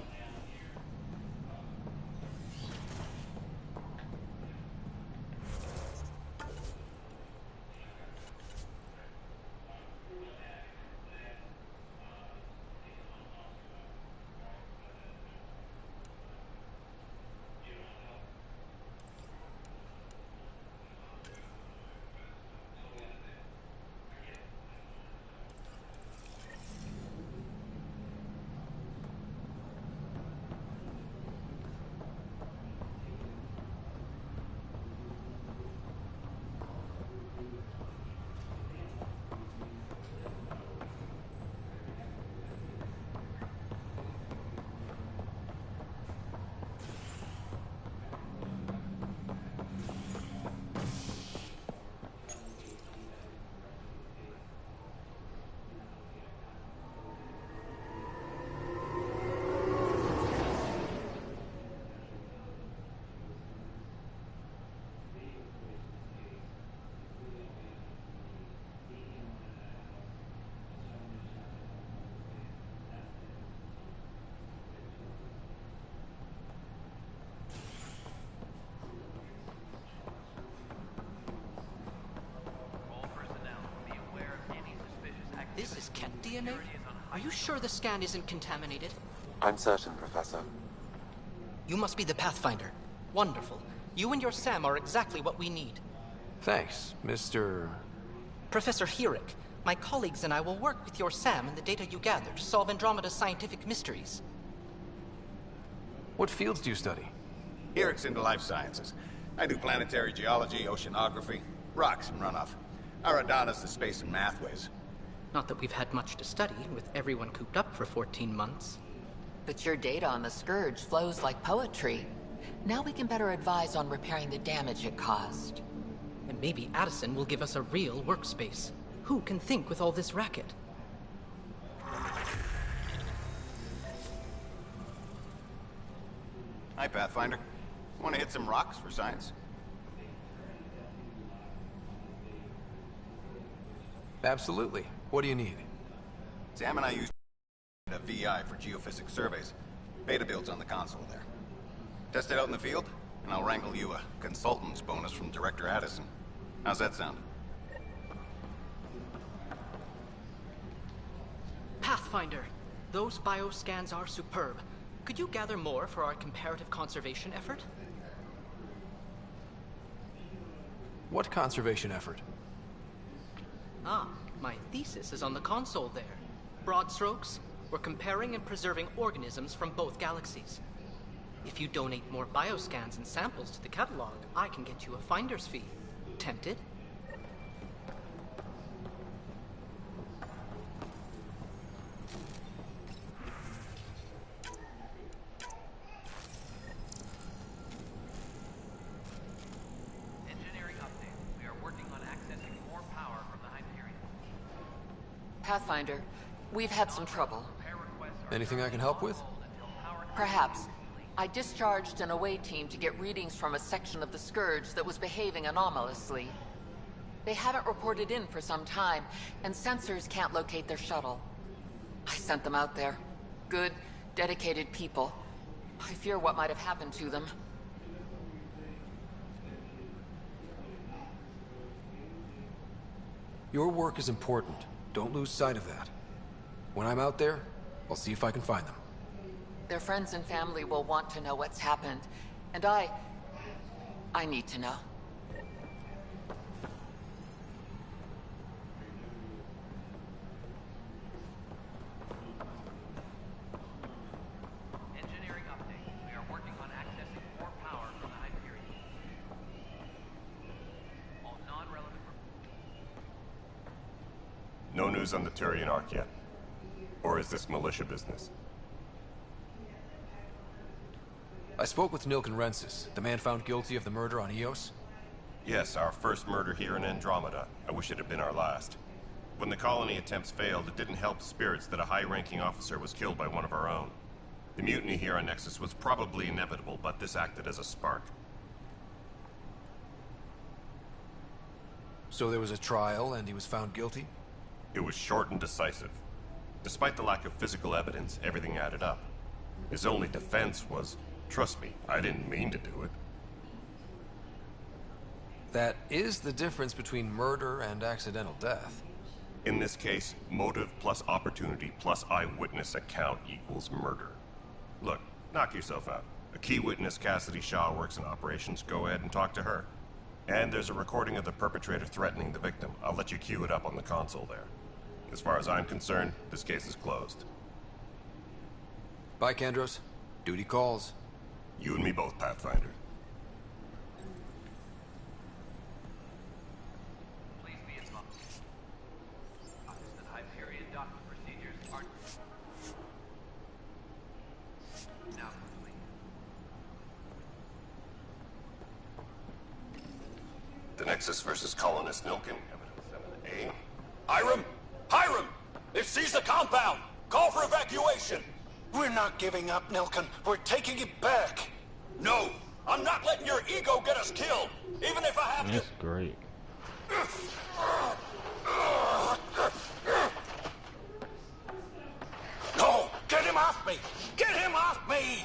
Speaker 15: This is Kent DNA? Are you sure the scan isn't contaminated?
Speaker 6: I'm certain, Professor.
Speaker 15: You must be the Pathfinder. Wonderful. You and your Sam are exactly what we need.
Speaker 1: Thanks, Mr.
Speaker 15: Professor Herrick, my colleagues and I will work with your Sam and the data you gather to solve Andromeda's scientific mysteries.
Speaker 1: What fields do you study?
Speaker 16: Herrick's into life sciences. I do planetary geology, oceanography, rocks and runoff. Aradana's the space and mathways.
Speaker 15: Not that we've had much to study, with everyone cooped up for 14 months.
Speaker 7: But your data on the Scourge flows like poetry. Now we can better advise on repairing the damage it caused.
Speaker 15: And maybe Addison will give us a real workspace. Who can think with all this racket?
Speaker 16: Hi, Pathfinder. Want to hit some rocks for science?
Speaker 1: Absolutely. What do you need?
Speaker 16: Sam and I used a VI for geophysics surveys. Beta builds on the console there. Test it out in the field, and I'll wrangle you a consultant's bonus from Director Addison. How's that sound?
Speaker 15: Pathfinder, those bioscans are superb. Could you gather more for our comparative conservation effort?
Speaker 1: What conservation effort?
Speaker 15: Ah, my thesis is on the console there. Broad strokes, we're comparing and preserving organisms from both galaxies. If you donate more bioscans and samples to the catalog, I can get you a finder's fee. Tempted?
Speaker 14: Engineering update. We are working on accessing more power from the Hyperion.
Speaker 7: Pathfinder, we've had some trouble.
Speaker 1: Anything I can help with?
Speaker 7: Perhaps. I discharged an away team to get readings from a section of the Scourge that was behaving anomalously. They haven't reported in for some time, and sensors can't locate their shuttle. I sent them out there. Good, dedicated people. I fear what might have happened to them.
Speaker 1: Your work is important. Don't lose sight of that. When I'm out there, I'll see if I can find them.
Speaker 7: Their friends and family will want to know what's happened, and I need to know.
Speaker 5: No news on the Turian Ark yet? Or is this militia business?
Speaker 1: I spoke with Nilken Rensis, the man found guilty of the murder on Eos.
Speaker 5: Yes, our first murder here in Andromeda. I wish it had been our last. When the colony attempts failed, it didn't help spirits that a high-ranking officer was killed by one of our own. The mutiny here on Nexus was probably inevitable, but this acted as a spark.
Speaker 1: So there was a trial, and he was found guilty?
Speaker 5: It was short and decisive. Despite the lack of physical evidence, everything added up. His only defense was, trust me, I didn't mean to do it.
Speaker 1: That is the difference between murder and accidental death.
Speaker 5: In this case, motive plus opportunity plus eyewitness account equals murder. Look, knock yourself out. A key witness, Cassidy Shaw, works in operations. Go ahead and talk to her. And there's a recording of the perpetrator threatening the victim. I'll let you cue it up on the console there. As far as I'm concerned, this case is closed.
Speaker 1: Bye, Kandros. Duty calls.
Speaker 5: You and me both, Pathfinder.
Speaker 14: Please be advised that Hyperion docking procedures are now complete.
Speaker 5: The Nexus versus Colonist Nilken, Evidence 7A.
Speaker 4: Hiram! Hiram! They've seized the compound! Call for evacuation!
Speaker 19: We're not giving up, Nilken. We're taking it back.
Speaker 4: No! I'm not letting your ego get us killed! Even if I have to...
Speaker 8: That's great.
Speaker 4: No! Get him off me! Get him off me!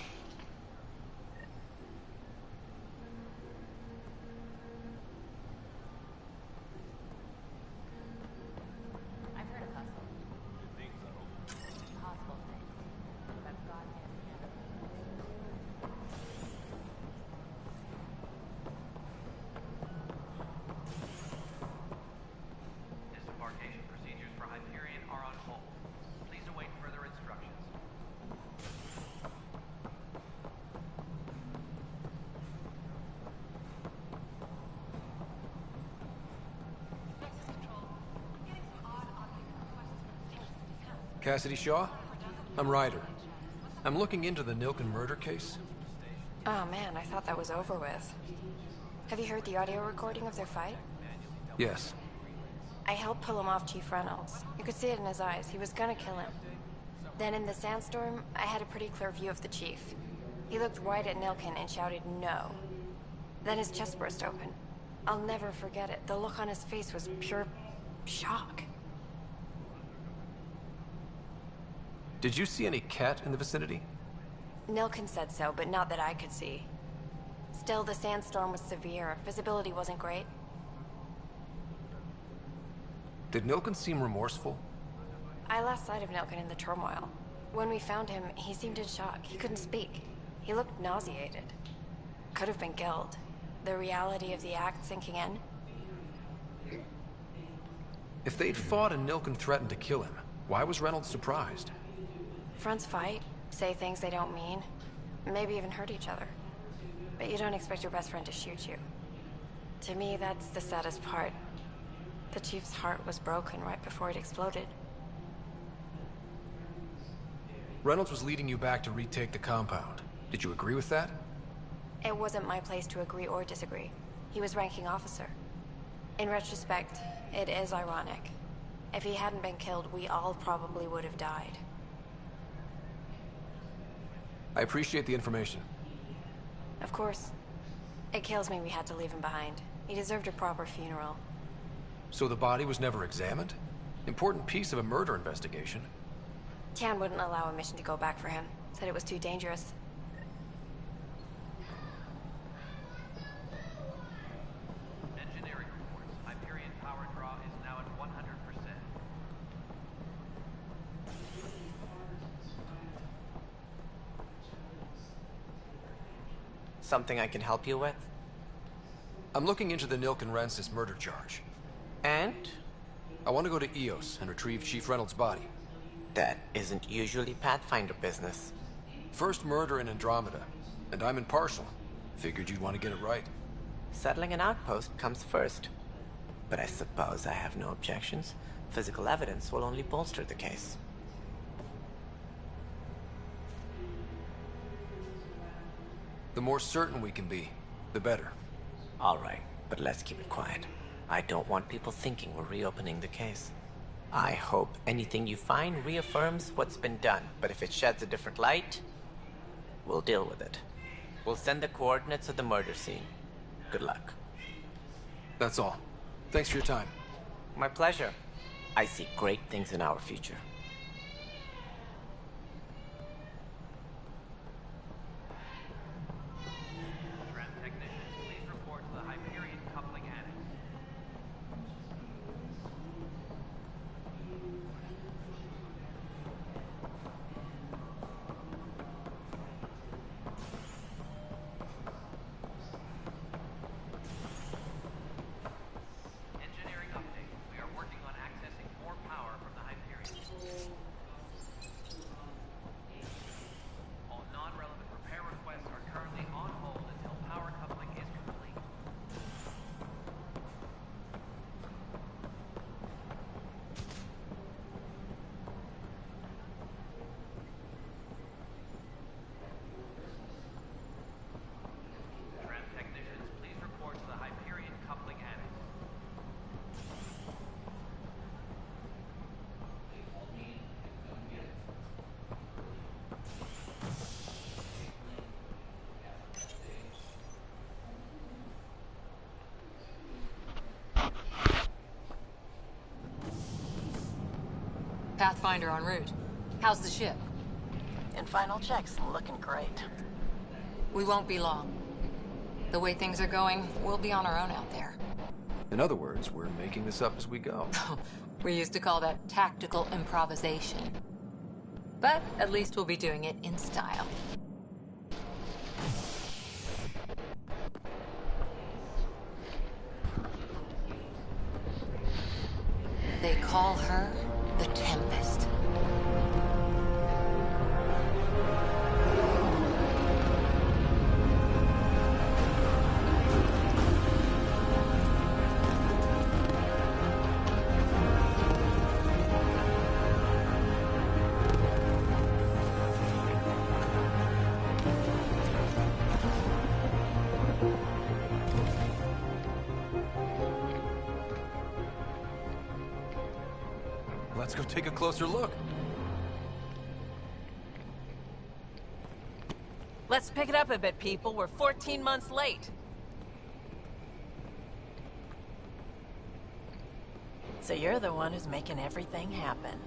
Speaker 14: Disembarkation procedures for Hyperion are on hold. Please await further instructions.
Speaker 1: Cassidy Shaw? I'm Ryder. I'm looking into the Nilken murder case.
Speaker 10: Oh man, I thought that was over with. Have you heard the audio recording of their fight?
Speaker 1: Yes.
Speaker 10: I helped pull him off Chief Reynolds. You could see it in his eyes. He was gonna kill him. Then in the sandstorm, I had a pretty clear view of the Chief. He looked right at Nilken and shouted no. Then his chest burst open. I'll never forget it. The look on his face was pure shock.
Speaker 1: Did you see any cat in the vicinity?
Speaker 10: Nilken said so, but not that I could see. Still, the sandstorm was severe. Visibility wasn't great.
Speaker 1: Did Nilken seem remorseful?
Speaker 10: I lost sight of Nilken in the turmoil. When we found him, he seemed in shock. He couldn't speak. He looked nauseated. Could have been guilt. The reality of the act sinking in.
Speaker 1: If they'd fought and Nilken threatened to kill him, why was Reynolds surprised?
Speaker 10: Fronts fight, say things they don't mean, maybe even hurt each other. But you don't expect your best friend to shoot you. To me, that's the saddest part. The Chief's heart was broken right before it exploded.
Speaker 1: Reynolds was leading you back to retake the compound. Did you agree with that?
Speaker 10: It wasn't my place to agree or disagree. He was ranking officer. In retrospect, it is ironic. If he hadn't been killed, we all probably would have died.
Speaker 1: I appreciate the information.
Speaker 10: Of course. It kills me we had to leave him behind. He deserved a proper funeral.
Speaker 1: So the body was never examined? Important piece of a murder investigation.
Speaker 10: Tian wouldn't allow a mission to go back for him. Said it was too dangerous.
Speaker 14: Engineering reports. Hyperion power draw is now at 100%.
Speaker 2: Something I can help you with?
Speaker 1: I'm looking into the Nilken Rensis murder charge.
Speaker 2: And?
Speaker 1: I want to go to Eos and retrieve Chief Reynolds' body.
Speaker 2: That isn't usually Pathfinder business.
Speaker 1: First murder in Andromeda, and I'm impartial. Figured you'd want to get it right.
Speaker 2: Settling an outpost comes first. but I suppose I have no objections. Physical evidence will only bolster the case.
Speaker 1: The more certain we can be, the better.
Speaker 2: All right, but let's keep it quiet. I don't want people thinking we're reopening the case. I hope anything you find reaffirms what's been done, but if it sheds a different light, we'll deal with it. We'll send the coordinates of the murder scene. Good luck.
Speaker 1: That's all. Thanks for your time.
Speaker 2: My pleasure. I see great things in our future.
Speaker 14: Please report to the Hyperion coupling annex. Engineering update. We are working on accessing more power from the Hyperion. All non-relevant repair requests are currently on hold until power coupling is complete. Tram technicians, please report to the Hyperion coupling annex.
Speaker 7: Pathfinder en route. How's the ship?
Speaker 8: In final checks, looking great.
Speaker 7: We won't be long. The way things are going, we'll be on our own out there.
Speaker 1: In other words, we're making this up as we go.
Speaker 7: We used to call that tactical improvisation. But at least we'll be doing it in style. They call her the Tempest.
Speaker 1: Let's go take a closer look.
Speaker 18: Let's pick it up a bit, people. We're 14 months late.
Speaker 8: So you're the one who's making everything happen.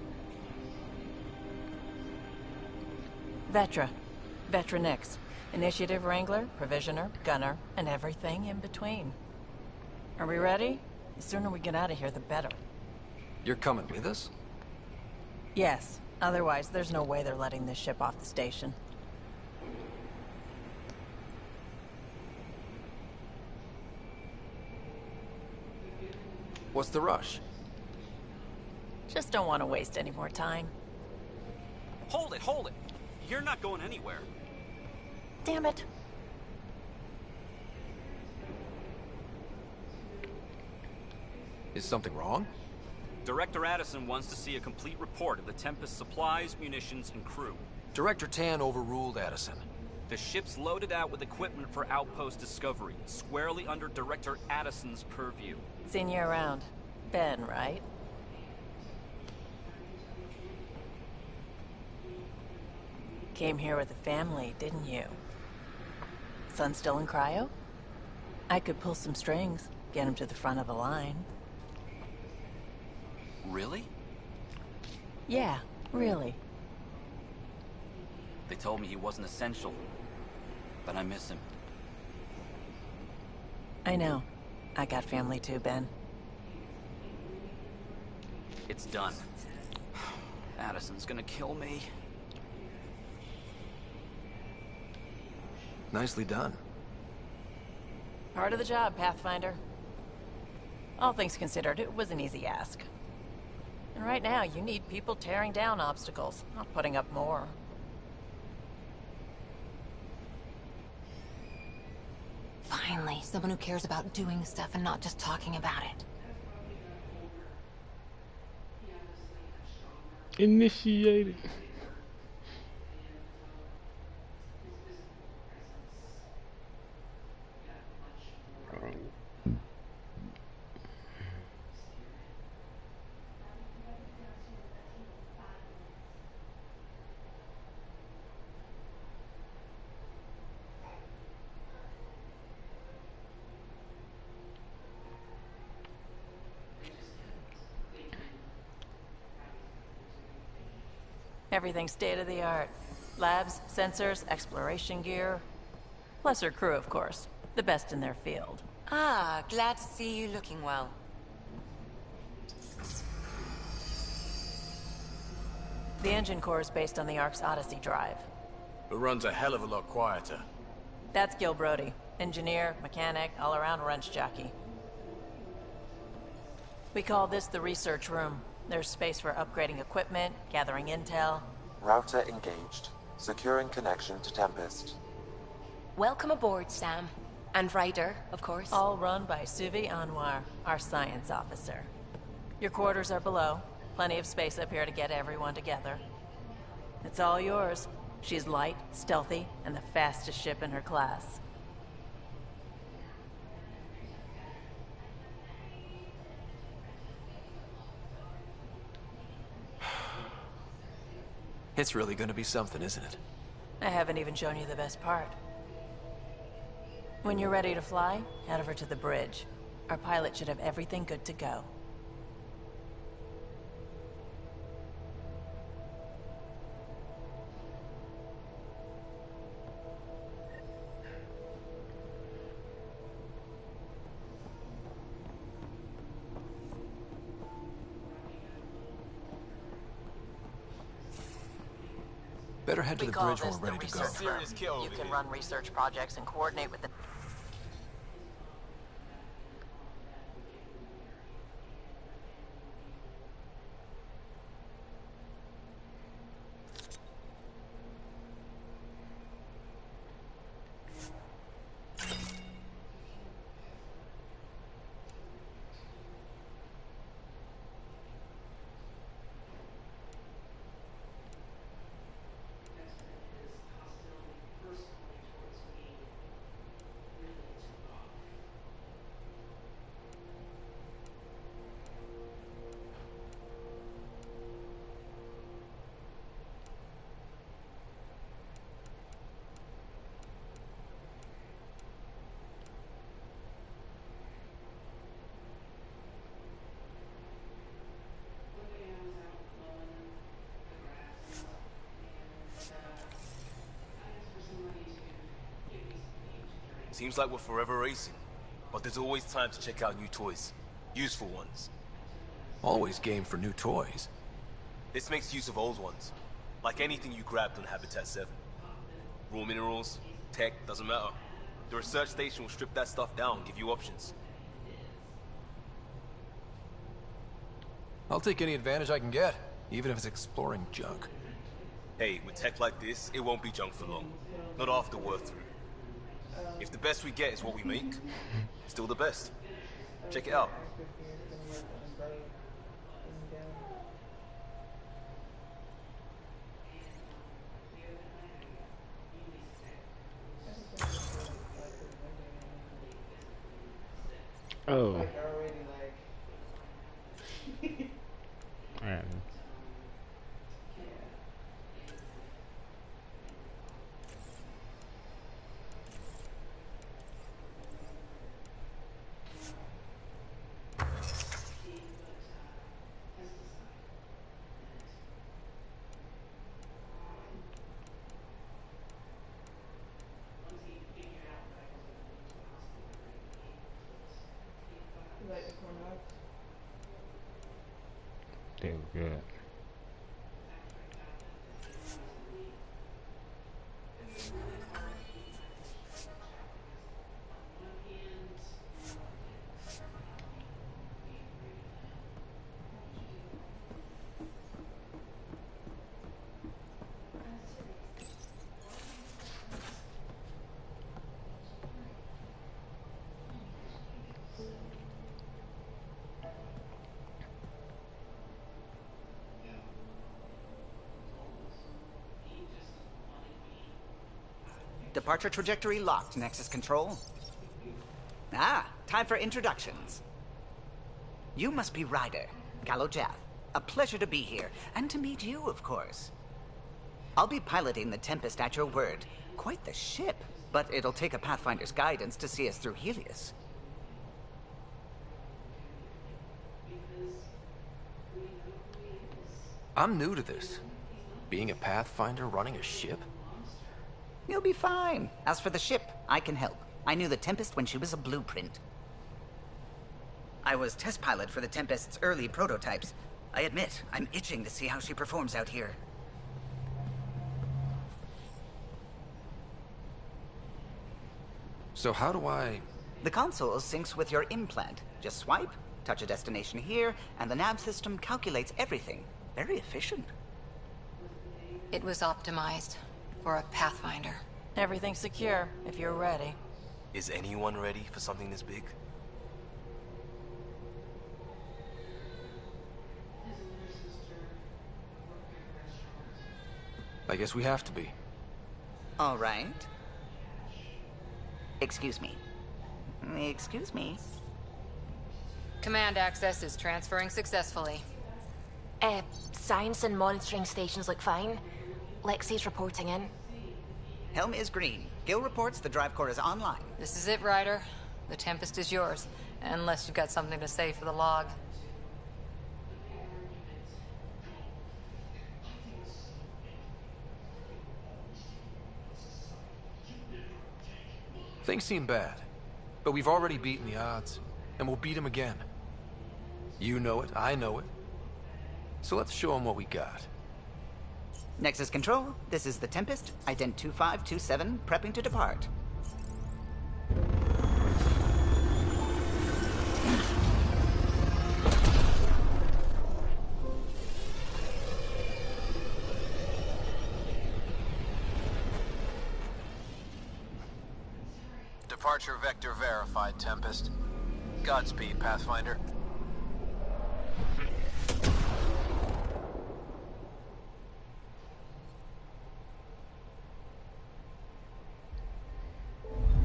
Speaker 8: Vetra. Vetra Nix. Initiative Wrangler, Provisioner, Gunner, and everything in between. Are we ready? The sooner we get out of here, the better.
Speaker 1: You're coming with us?
Speaker 8: Yes. Otherwise, there's no way they're letting this ship off the station.
Speaker 1: What's the rush?
Speaker 8: Just don't want to waste any more time.
Speaker 23: Hold it, hold it. You're not going anywhere.
Speaker 8: Damn it.
Speaker 1: Is something wrong?
Speaker 23: Director Addison wants to see a complete report of the Tempest's supplies, munitions, and crew.
Speaker 1: Director Tan overruled Addison.
Speaker 23: The ship's loaded out with equipment for outpost discovery, squarely under Director Addison's purview.
Speaker 8: Seen you around. Ben, right? Came here with a family, didn't you? Son still in cryo? I could pull some strings, get him to the front of the line.
Speaker 23: Really?
Speaker 8: Yeah, really.
Speaker 23: They told me he wasn't essential, but I miss him.
Speaker 8: I know. I got family too, Ben.
Speaker 23: It's done. Addison's gonna kill me.
Speaker 1: Nicely done.
Speaker 8: Part of the job, Pathfinder. All things considered, it was an easy ask. And right now, you need people tearing down obstacles, not putting up more.
Speaker 7: Finally, someone who cares about doing stuff and not just talking about it.
Speaker 9: Initiated.
Speaker 8: Everything's state-of-the-art. Labs, sensors, exploration gear. Plus her crew, of course. The best in their field.
Speaker 7: Ah, glad to see you looking well.
Speaker 8: The engine core is based on the Ark's Odyssey drive.
Speaker 4: It runs a hell of a lot quieter.
Speaker 8: That's Gil Brody. Engineer, mechanic, all-around wrench jockey. We call this the research room. There's space for upgrading equipment, gathering intel.
Speaker 6: Router engaged. Securing connection to Tempest.
Speaker 11: Welcome aboard, Sam. And Ryder, of course.
Speaker 8: All run by Suvi Anwar, our science officer. Your quarters are below. Plenty of space up here to get everyone together. It's all yours. She's light, stealthy, and the fastest ship in her class.
Speaker 1: It's really gonna be something, isn't it?
Speaker 8: I haven't even shown you the best part. When you're ready to fly, head over to the bridge. Our pilot should have everything good to go.
Speaker 1: Better head to the bridge when we're ready to go.
Speaker 8: You can run research projects and coordinate with the...
Speaker 12: Seems like we're forever racing, but there's always time to check out new toys. Useful ones.
Speaker 1: Always game for new toys.
Speaker 12: This makes use of old ones. Like anything you grabbed on Habitat 7. Raw minerals, tech, doesn't matter. The research station will strip that stuff down, give you options.
Speaker 1: I'll take any advantage I can get, even if it's exploring junk.
Speaker 12: Hey, with tech like this, it won't be junk for long. Not after we're through. If the best we get is what we make, still the best. Check it out.
Speaker 9: Oh. Alright. They were good.
Speaker 13: Departure trajectory locked, Nexus Control. Ah, time for introductions. You must be Ryder, Gallo Jath. A pleasure to be here, and to meet you, of course. I'll be piloting the Tempest at your word. Quite the ship, but it'll take a Pathfinder's guidance to see us through Helios.
Speaker 1: I'm new to this. Being a Pathfinder running a ship?
Speaker 13: You'll be fine. As for the ship, I can help. I knew the Tempest when she was a blueprint. I was test pilot for the Tempest's early prototypes. I admit, I'm itching to see how she performs out here.
Speaker 1: So how do I...
Speaker 13: The console syncs with your implant. Just swipe, touch a destination here, and the nav system calculates everything. Very efficient.
Speaker 7: It was optimized for a Pathfinder.
Speaker 8: Everything's secure, if you're ready.
Speaker 12: Is anyone ready for something this big?
Speaker 1: I guess we have to be.
Speaker 13: All right. Excuse me. Excuse me.
Speaker 7: Command access is transferring successfully.
Speaker 11: Science and monitoring stations look fine. Lexi's reporting in.
Speaker 13: Helm is green. Gil reports the drive core is online.
Speaker 7: This is it, Ryder. The Tempest is yours, unless you've got something to say for the log.
Speaker 1: Things seem bad, but we've already beaten the odds, and we'll beat them again. You know it, I know it. So let's show them what we got.
Speaker 13: Nexus Control, this is the Tempest, ident 2527, prepping to depart.
Speaker 17: Departure vector verified, Tempest. Godspeed, Pathfinder.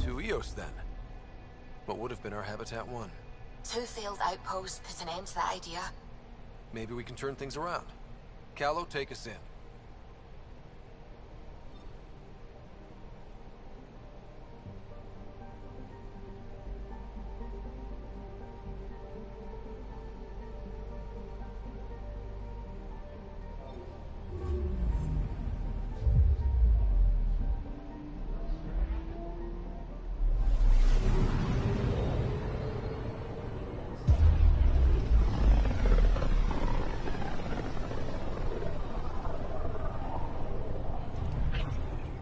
Speaker 1: To Eos, then. What would have been our Habitat 1.
Speaker 11: 2 failed outposts put an end to that idea.
Speaker 1: Maybe we can turn things around. Callow, take us in.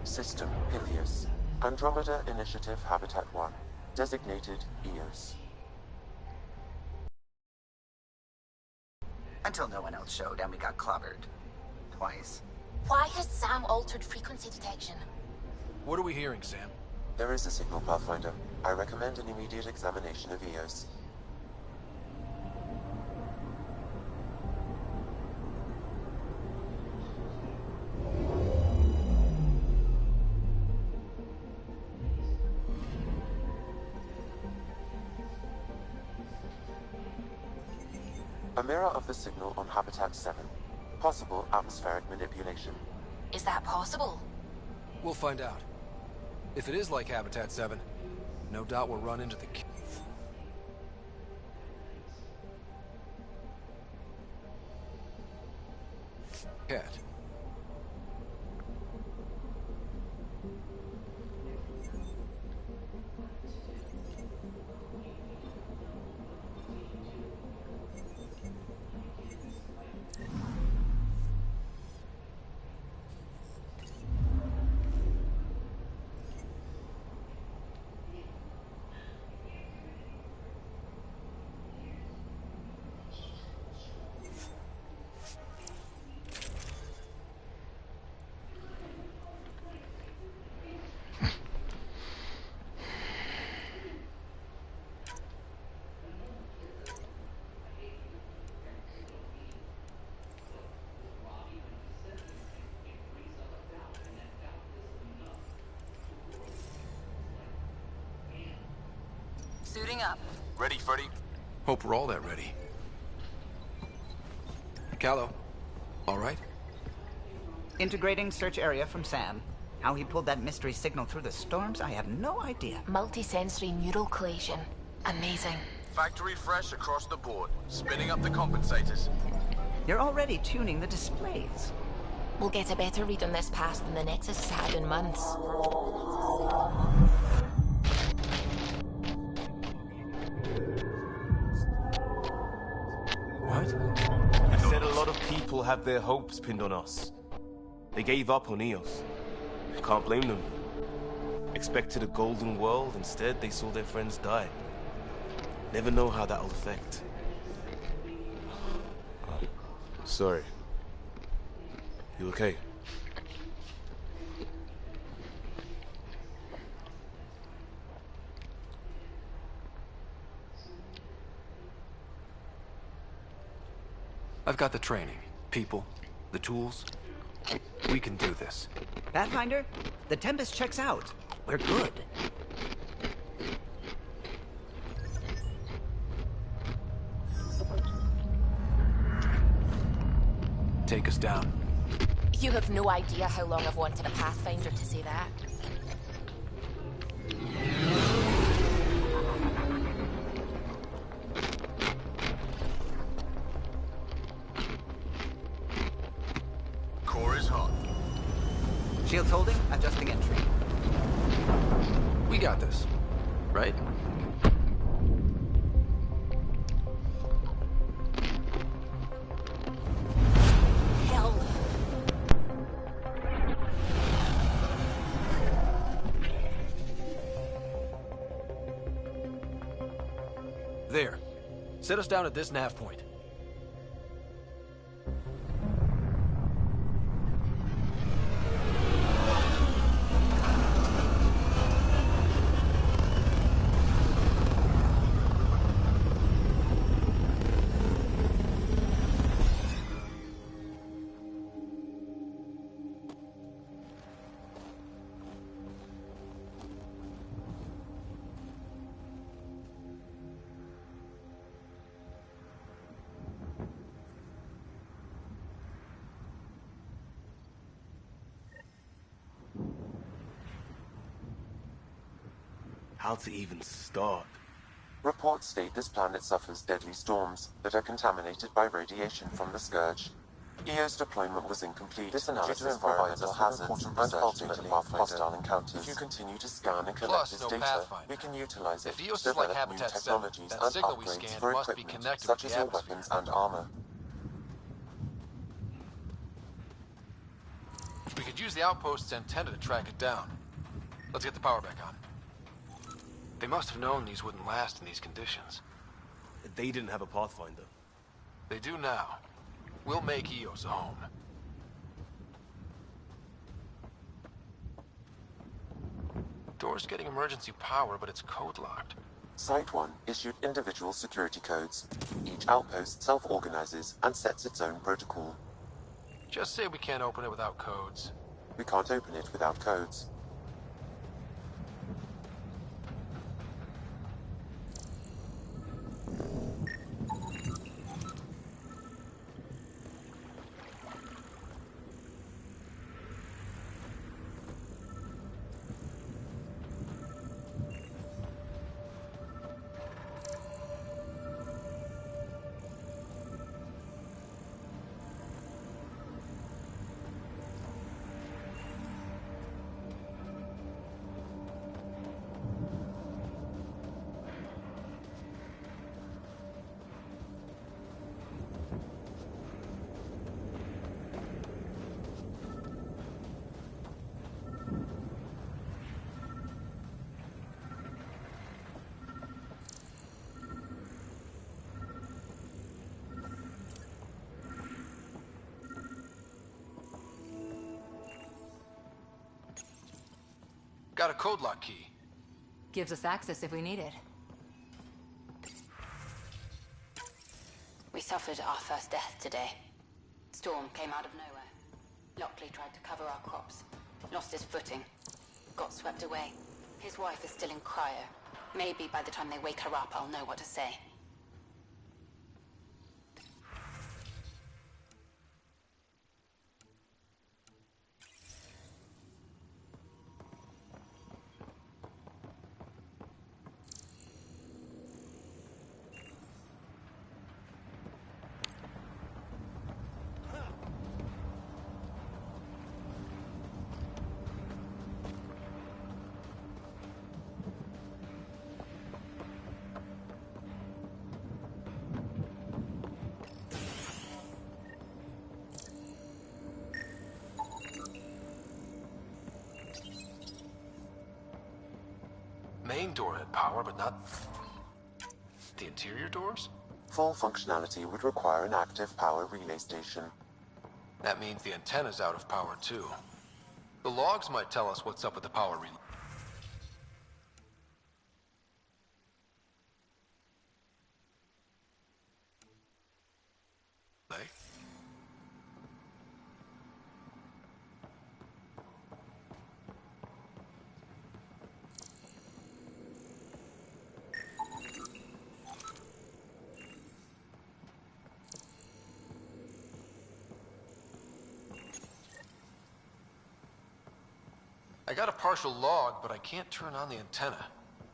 Speaker 6: System Pythias. Andromeda Initiative Habitat 1. Designated Eos.
Speaker 13: Until no one else showed and we got clobbered. Twice.
Speaker 11: Why has Sam altered frequency detection?
Speaker 1: What are we hearing, Sam?
Speaker 6: There is a signal, Pathfinder. I recommend an immediate examination of Eos. A mirror of the signal on Habitat 7. Possible atmospheric manipulation.
Speaker 11: Is that possible?
Speaker 1: We'll find out. If it is like Habitat 7, no doubt we'll run into the... cat.
Speaker 7: Suiting up.
Speaker 12: Ready, Freddy?
Speaker 1: Hope we're all that ready. Callow, all right?
Speaker 13: Integrating search area from Sam. How he pulled that mystery signal through the storms, I have no idea.
Speaker 11: Multisensory neural collation. Amazing.
Speaker 17: Factory fresh across the board. Spinning up the compensators.
Speaker 13: You're already tuning the displays.
Speaker 11: We'll get a better read on this pass than the Nexus has had in months.
Speaker 12: What? I said a lot of people have their hopes pinned on us. They gave up on Eos. Can't blame them. Expected a golden world, instead they saw their friends die. Never know how that'll affect. Sorry. You okay?
Speaker 1: I've got the training, people, the tools. We can do this.
Speaker 13: Pathfinder, the Tempest checks out. We're good.
Speaker 1: Take us down.
Speaker 11: You have no idea how long I've wanted a Pathfinder to say that.
Speaker 17: Core is hot.
Speaker 13: Shields holding, adjusting entry.
Speaker 1: We got this, right?
Speaker 11: Hell.
Speaker 1: There. Set us down at this nav point.
Speaker 12: How to even start?
Speaker 6: Reports state this planet suffers deadly storms that are contaminated by radiation from the Scourge. EO's deployment was incomplete. This analysis provides us with important and ultimately hostile encounters. If you continue to scan and collect this data, we can utilize it
Speaker 1: If EOS
Speaker 6: to
Speaker 1: is like
Speaker 6: develop new
Speaker 1: Habitat 7,
Speaker 6: technologies
Speaker 1: that
Speaker 6: and
Speaker 1: signal we
Speaker 6: upgrades
Speaker 1: scanned
Speaker 6: for
Speaker 1: must be
Speaker 6: equipment
Speaker 1: connected
Speaker 6: such
Speaker 1: with
Speaker 6: as
Speaker 1: the
Speaker 6: your
Speaker 1: atmosphere.
Speaker 6: weapons and armor.
Speaker 1: We could use the outpost's antenna to track it down. Let's get the power back on. They must have known these wouldn't last in these conditions.
Speaker 12: They didn't have a Pathfinder.
Speaker 1: They do now. We'll make EOS a home. Door's getting emergency power, but it's code-locked.
Speaker 6: Site 1 issued individual security codes. Each outpost self-organizes and sets its own protocol.
Speaker 1: Just say we can't open it without codes.
Speaker 6: We can't open it without codes.
Speaker 1: Got a code lock key.
Speaker 7: Gives us access if we need it.
Speaker 3: We suffered our first death today. Storm came out of nowhere. Lockley tried to cover our crops. Lost his footing. Got swept away. His wife is still in cryo. Maybe by the time they wake her up, I'll know what to say.
Speaker 1: Main door had power, but not the interior doors?
Speaker 6: Full functionality would require an active power relay station.
Speaker 1: That means the antenna's out of power too. The logs might tell us what's up with the power relay. I got a partial log, but I can't turn on the antenna.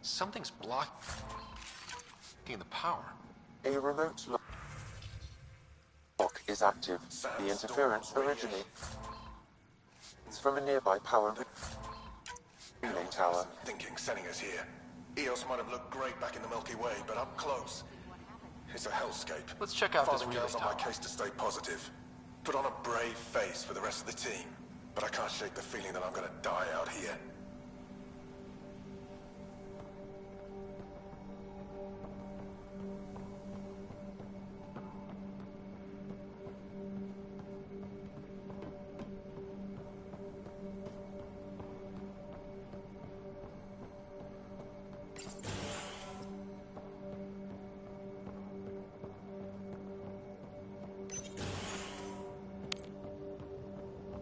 Speaker 1: Something's blocking the power.
Speaker 6: A remote lock is active. The interference originates from a nearby power relay tower.
Speaker 20: Thinking sending us here. Eos might have looked great back in the Milky Way, but up close, it's a hellscape.
Speaker 1: Let's check out this
Speaker 20: Father
Speaker 1: relay
Speaker 20: Gale's on my
Speaker 1: tower.
Speaker 20: case to stay positive. Put on a brave face for the rest of the team. But I can't shake the feeling that I'm gonna die out here.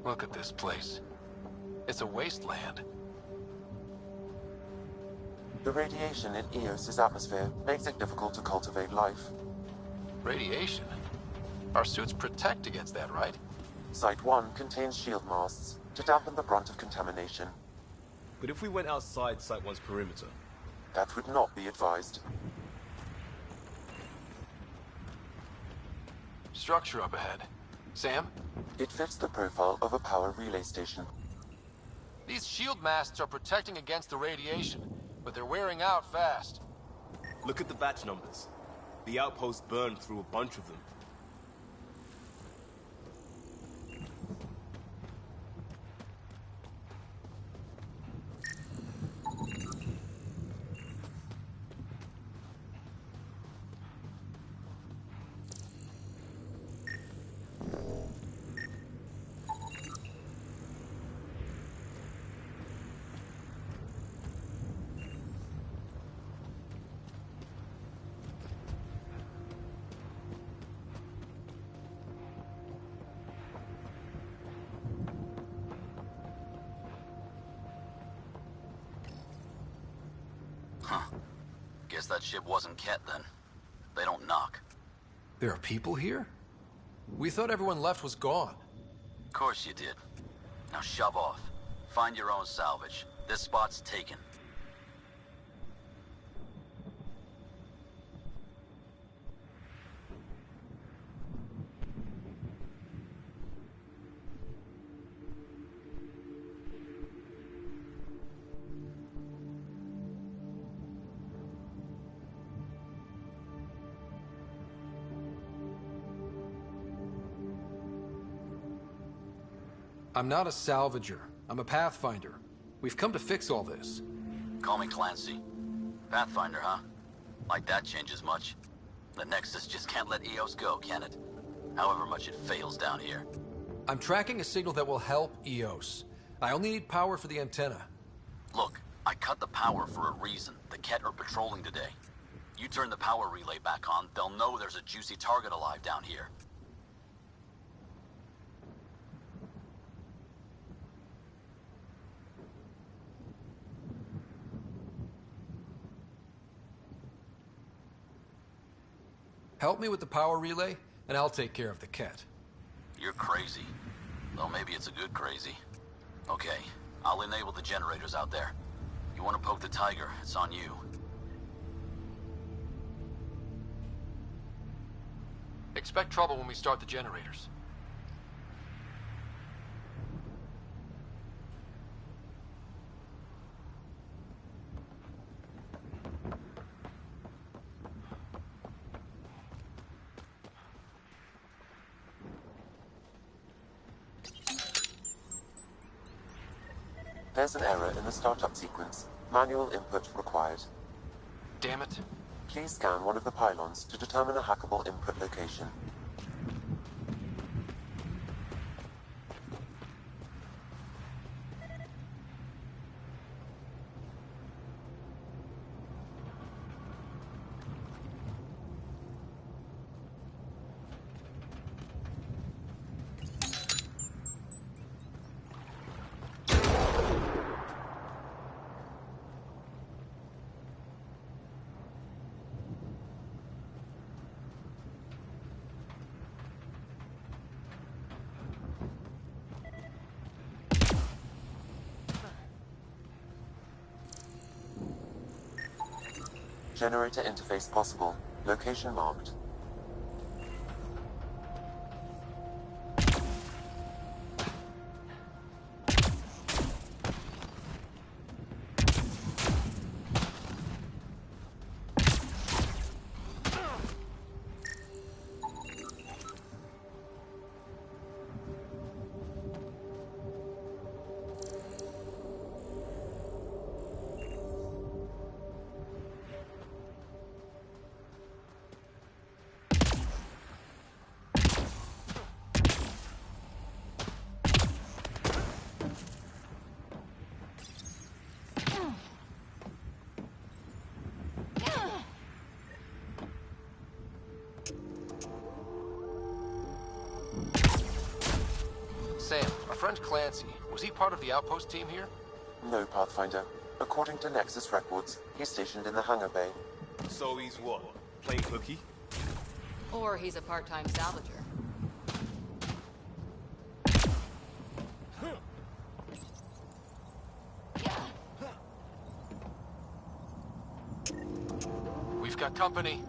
Speaker 1: Look at this place. It's a wasteland.
Speaker 6: The radiation in Eos's atmosphere makes it difficult to cultivate life.
Speaker 1: Radiation? Our suits protect against that, right?
Speaker 6: Site 1 contains shield masts to dampen the brunt of contamination.
Speaker 12: But if we went outside Site 1's perimeter?
Speaker 6: That would not be advised.
Speaker 1: Structure up ahead. Sam?
Speaker 6: It fits the profile of a power relay station.
Speaker 1: These shield masts are protecting against the radiation, but they're wearing out fast.
Speaker 12: Look at the batch numbers. The outpost burned through a bunch of them.
Speaker 21: Guess that ship wasn't Ket then. They don't knock.
Speaker 1: There are people here? We thought everyone left was gone.
Speaker 21: Of course you did. Now shove off. Find your own salvage. This spot's taken.
Speaker 1: I'm not a salvager. I'm a pathfinder. We've come to fix all this.
Speaker 21: Call me Clancy. Pathfinder, huh? Like that changes much. The Nexus just can't let Eos go, can it? However much it fails down here.
Speaker 1: I'm tracking a signal that will help Eos. I only need power for the antenna.
Speaker 21: Look, I cut the power for a reason. The Ket are patrolling today. You turn the power relay back on, they'll know there's a juicy target alive down here.
Speaker 1: Help me with the power relay, and I'll take care of the cat.
Speaker 21: You're crazy. Well, maybe it's a good crazy. Okay, I'll enable the generators out there. You want to poke the tiger, it's on you.
Speaker 1: Expect trouble when we start the generators.
Speaker 6: There's an error in the startup sequence. Manual input required.
Speaker 1: Damn it.
Speaker 6: Please scan one of the pylons to determine a hackable input location. Generator interface possible. Location marked.
Speaker 1: Sam, our friend Clancy, was he part of the outpost team here?
Speaker 6: No, Pathfinder. According to Nexus records, he's stationed in the hangar bay.
Speaker 12: So he's what? Playing hooky?
Speaker 7: Or he's a part-time salvager.
Speaker 1: We've got company.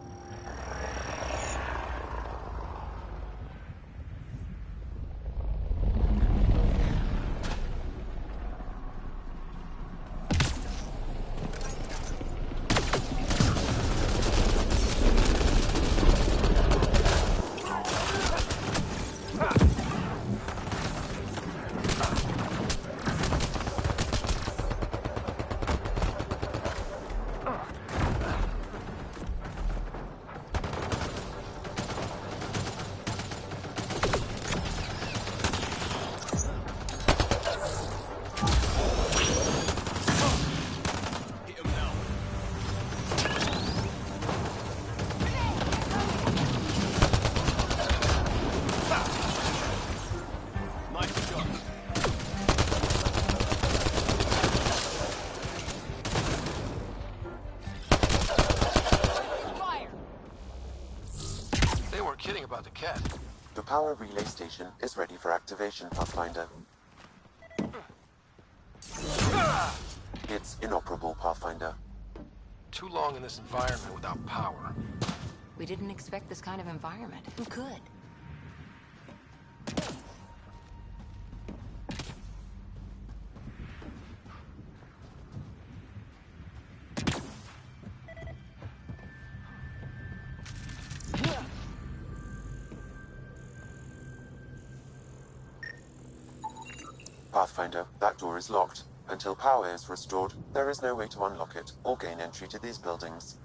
Speaker 1: Kidding about the cat.
Speaker 6: The power relay station is ready for activation, Pathfinder. It's inoperable, Pathfinder.
Speaker 1: Too long in this environment without power.
Speaker 7: We didn't expect this kind of environment. Who could?
Speaker 6: Pathfinder, that door is locked. Until power is restored, there is no way to unlock it or gain entry to these buildings.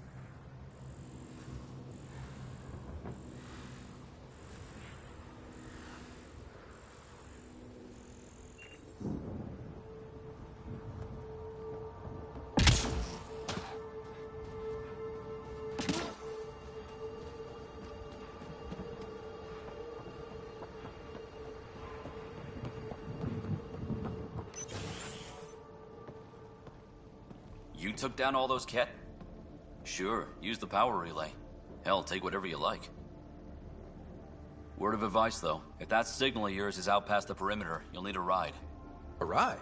Speaker 21: You took down all those Ket? Sure, use the power relay. Hell, take whatever you like. Word of advice, though. If that signal of yours is out past the perimeter, you'll need a ride.
Speaker 1: A ride?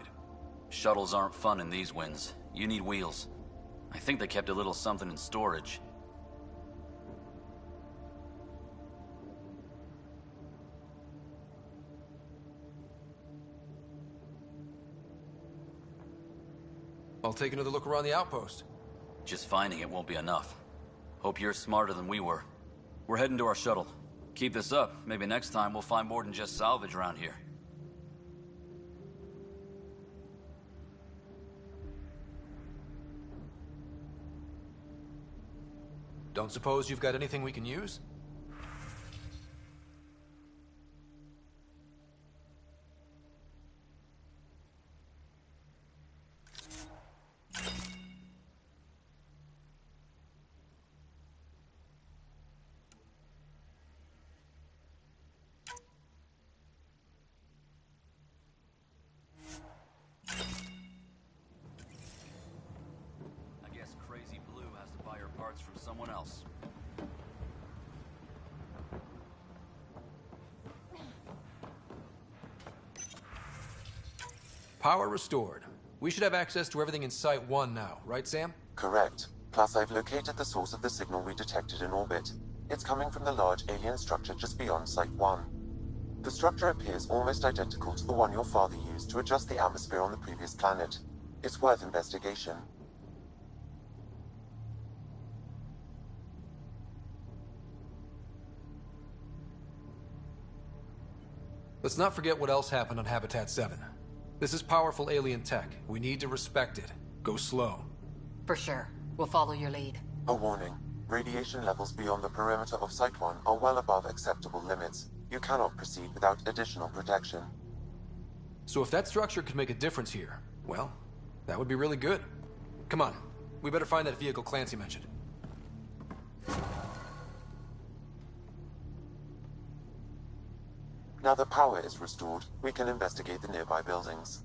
Speaker 21: Shuttles aren't fun in these winds. You need wheels. I think they kept a little something in storage.
Speaker 1: I'll take another look around the outpost.
Speaker 21: Just finding it won't be enough. Hope you're smarter than we were. We're heading to our shuttle. Keep this up. Maybe next time we'll find more than just salvage around here.
Speaker 1: Don't suppose you've got anything we can use?
Speaker 21: I guess Crazy Blue has to buy her parts from someone else.
Speaker 1: Power restored. We should have access to everything in Site 1 now, right, Sam?
Speaker 6: Correct. Plus, I've located the source of the signal we detected in orbit. It's coming from the large alien structure just beyond Site 1. The structure appears almost identical to the one your father used to adjust the atmosphere on the previous planet. It's worth investigation.
Speaker 1: Let's not forget what else happened on Habitat 7. This is powerful alien tech. We need to respect it. Go slow.
Speaker 7: For sure. We'll follow your lead.
Speaker 6: A warning. Radiation levels beyond the perimeter of Site 1 are well above acceptable limits. You cannot proceed without additional protection.
Speaker 1: So if that structure could make a difference here, well, that would be really good. Come on. We better find that vehicle Clancy mentioned.
Speaker 6: Now that power is restored, we can investigate the nearby buildings.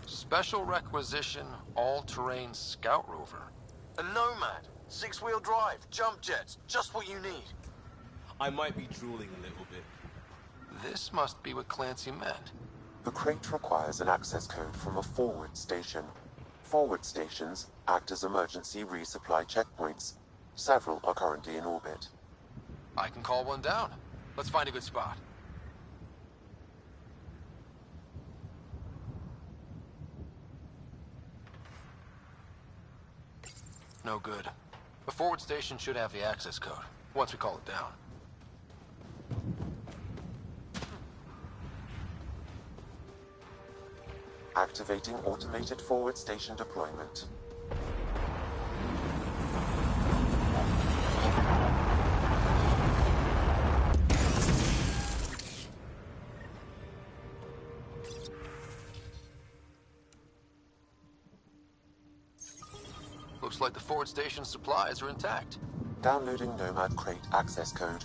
Speaker 20: Special requisition, all-terrain scout rover.
Speaker 17: A Nomad, 6-wheel drive, jump jets, just what you need.
Speaker 12: I might be drooling a little bit.
Speaker 20: This must be what Clancy meant.
Speaker 6: The crate requires an access code from a forward station. Forward stations act as emergency resupply checkpoints. Several are currently in orbit.
Speaker 1: I can call one down. Let's find a good spot. No good. The forward station should have the access code, once we call it down.
Speaker 6: Activating automated forward station deployment.
Speaker 1: Looks like the forward station supplies are intact.
Speaker 6: Downloading Nomad crate access code.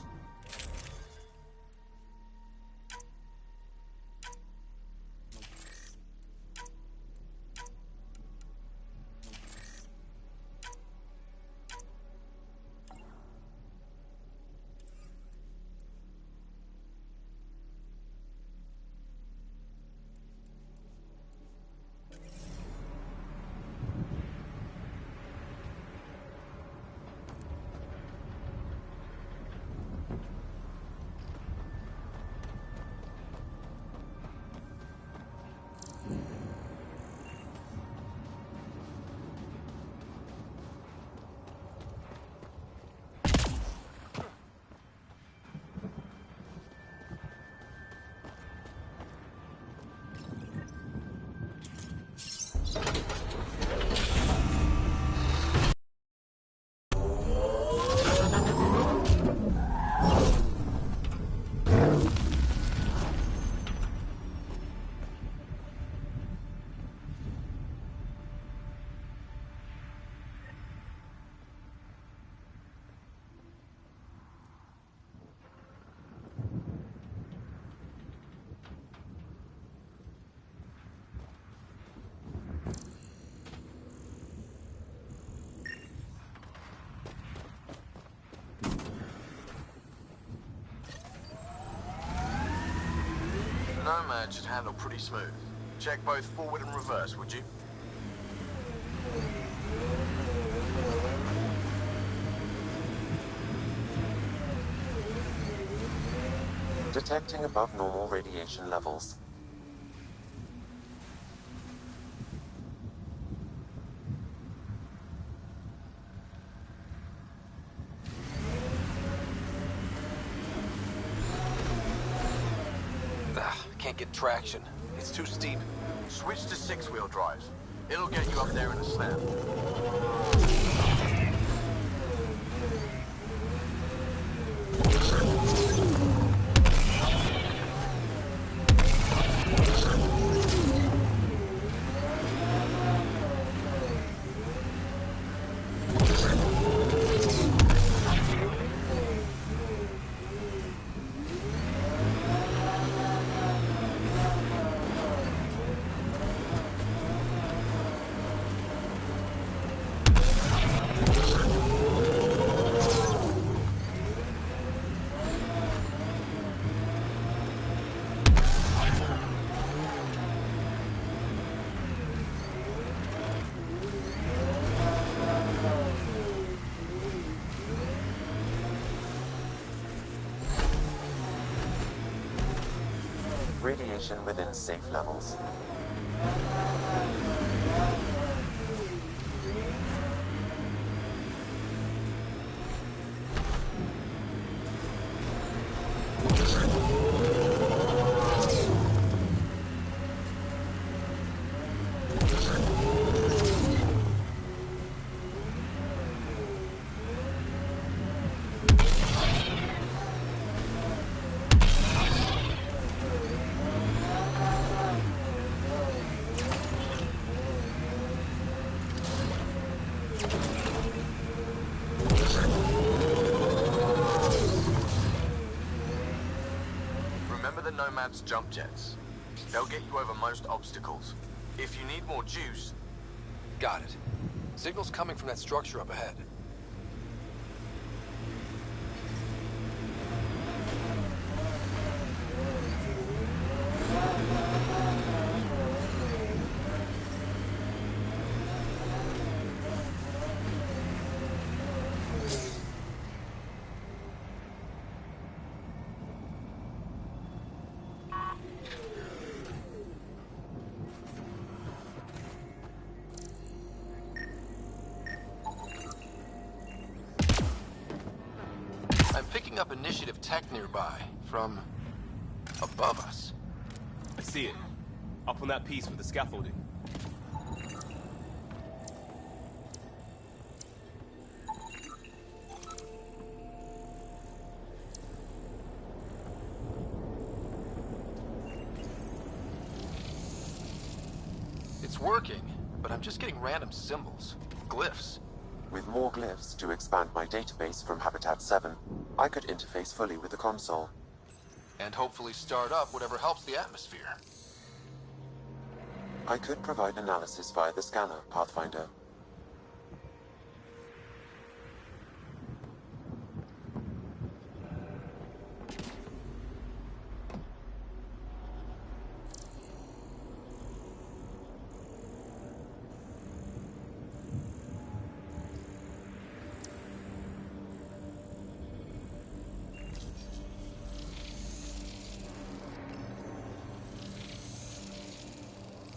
Speaker 17: Nomad should handle pretty smooth. Check both forward and reverse, would you?
Speaker 6: Detecting above normal radiation levels.
Speaker 1: Can't get traction. It's too steep.
Speaker 17: Switch to six-wheel drive. It'll get you up there in a snap. Radiation within safe levels. Nomad's jump jets. They'll get you over most obstacles. If you need more juice...
Speaker 1: Got it. Signal's coming from that structure up ahead. Picking up initiative tech nearby, from above us.
Speaker 12: I see it. Up on that piece with the scaffolding.
Speaker 1: It's working, but I'm just getting random symbols, glyphs.
Speaker 6: With more glyphs to expand my database from Habitat 7, I could interface fully with the console.
Speaker 1: And hopefully start up whatever helps the atmosphere.
Speaker 6: I could provide analysis via the scanner, Pathfinder.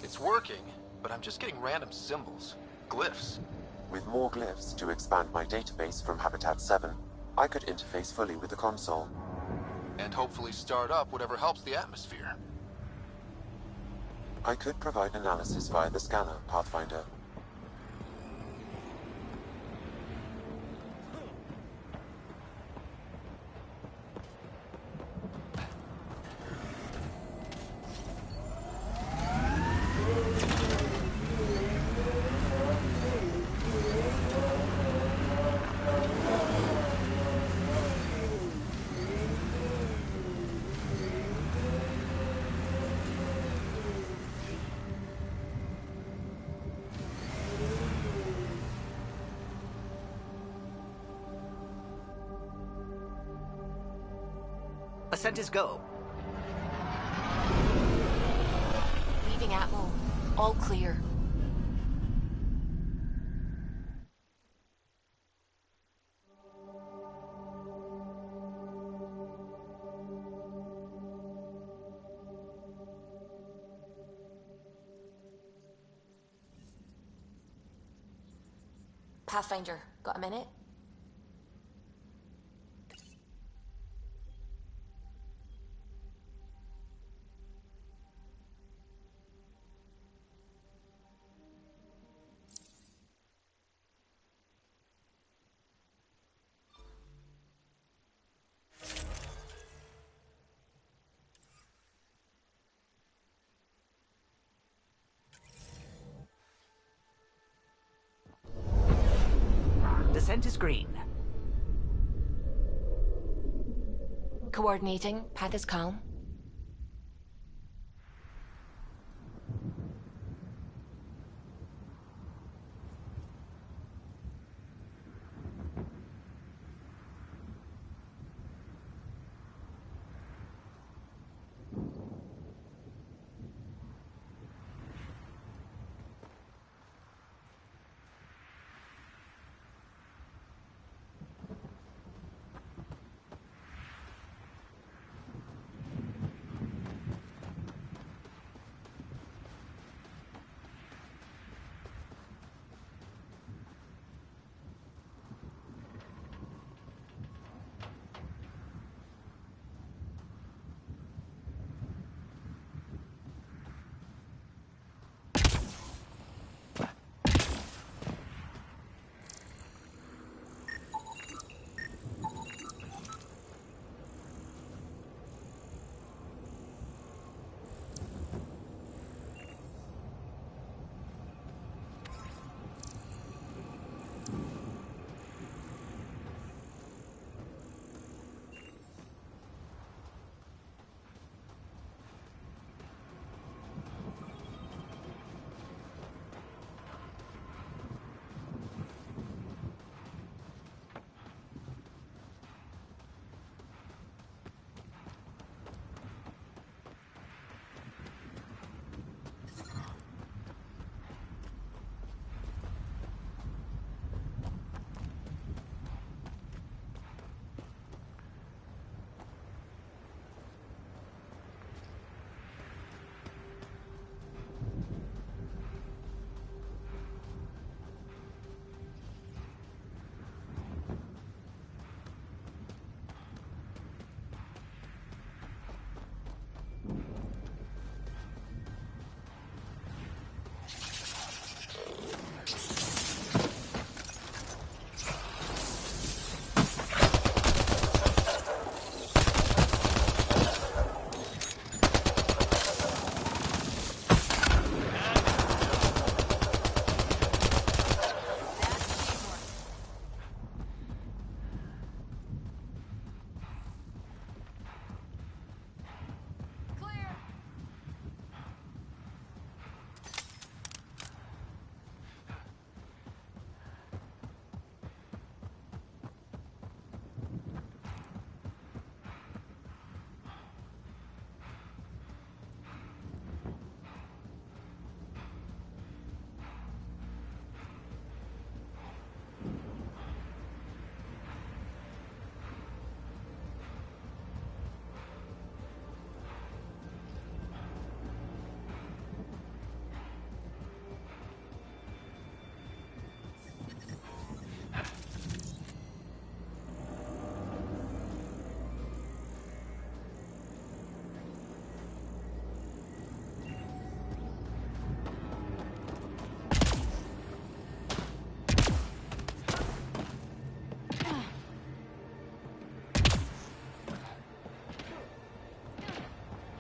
Speaker 1: It's working, but I'm just getting random symbols, glyphs.
Speaker 6: With more glyphs to expand my database from Habitat 7, I could interface fully with the console.
Speaker 1: And hopefully start up whatever helps the atmosphere.
Speaker 6: I could provide analysis via the scanner, Pathfinder.
Speaker 13: Ascent is go.
Speaker 11: checking Atmo. All clear. Pathfinder, got a minute?
Speaker 13: Descent is green.
Speaker 11: Coordinating. Path is calm.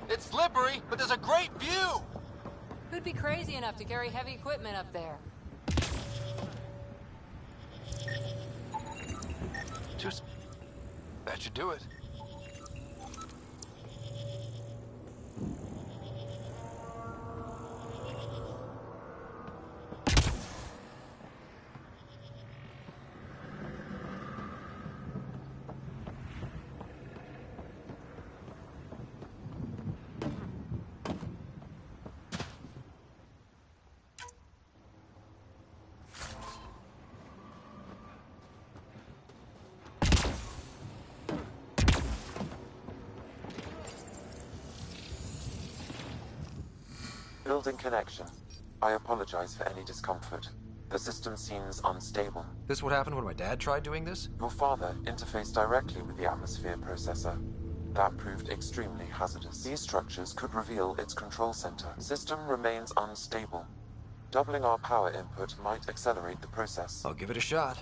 Speaker 15: It's slippery, but there's a great view!
Speaker 7: Who'd be crazy enough to carry heavy equipment up there?
Speaker 1: That should do it.
Speaker 6: Building connection. I apologize for any discomfort. The system seems unstable.
Speaker 1: This what happened when my dad tried doing this?
Speaker 6: Your father interfaced directly with the atmosphere processor. That proved extremely hazardous. These structures could reveal its control center. System remains unstable. Doubling our power input might accelerate the process.
Speaker 1: I'll give it a shot.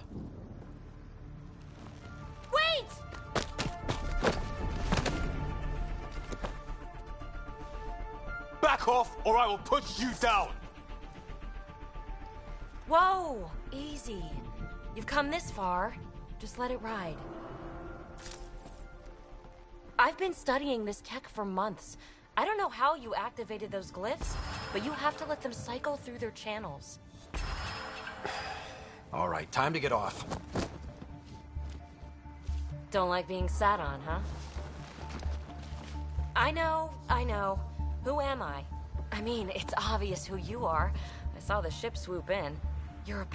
Speaker 10: Wait!
Speaker 4: Back off, or I will push you down!
Speaker 11: Whoa! Easy. You've come this far. Just let it ride. I've been studying this tech for months. I don't know how you activated those glyphs, but you have to let them cycle through their channels.
Speaker 1: All right, time to get off.
Speaker 11: Don't like being sat on, huh? I know. Who am I? I mean, it's obvious who you are. I saw the ship swoop in. You're a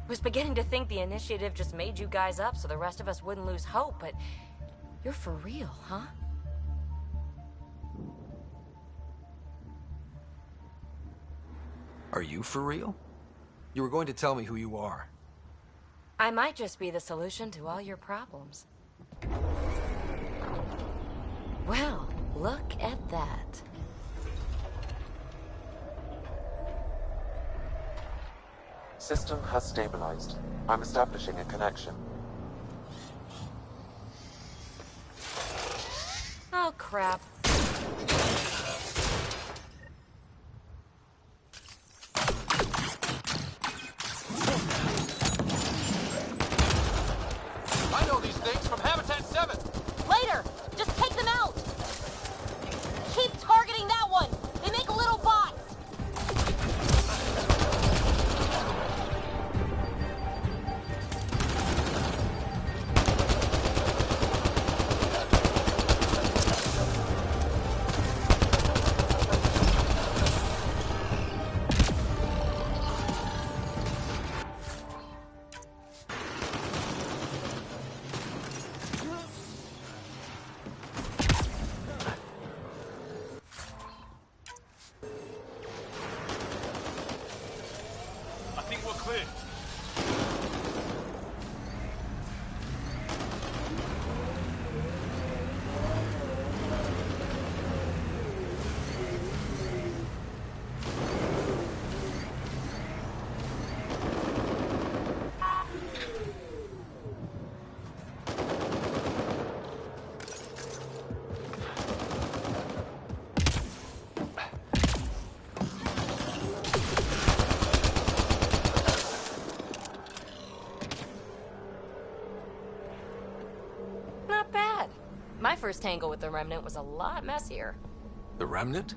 Speaker 11: was beginning to think the initiative just made you guys up so the rest of us wouldn't lose hope, but you're for real, huh?
Speaker 1: Are you for real? You were going to tell me who you are.
Speaker 11: I might just be the solution to all your problems. Well, look at that.
Speaker 6: System has stabilized. I'm establishing a connection.
Speaker 11: Oh, crap.
Speaker 15: I know these things from Habitat 7!
Speaker 11: Later! Just take them out! Keep targeting that one! They make little bots!
Speaker 4: I think we're clear.
Speaker 11: Not bad. My first tangle with the Remnant was a lot messier.
Speaker 1: The Remnant?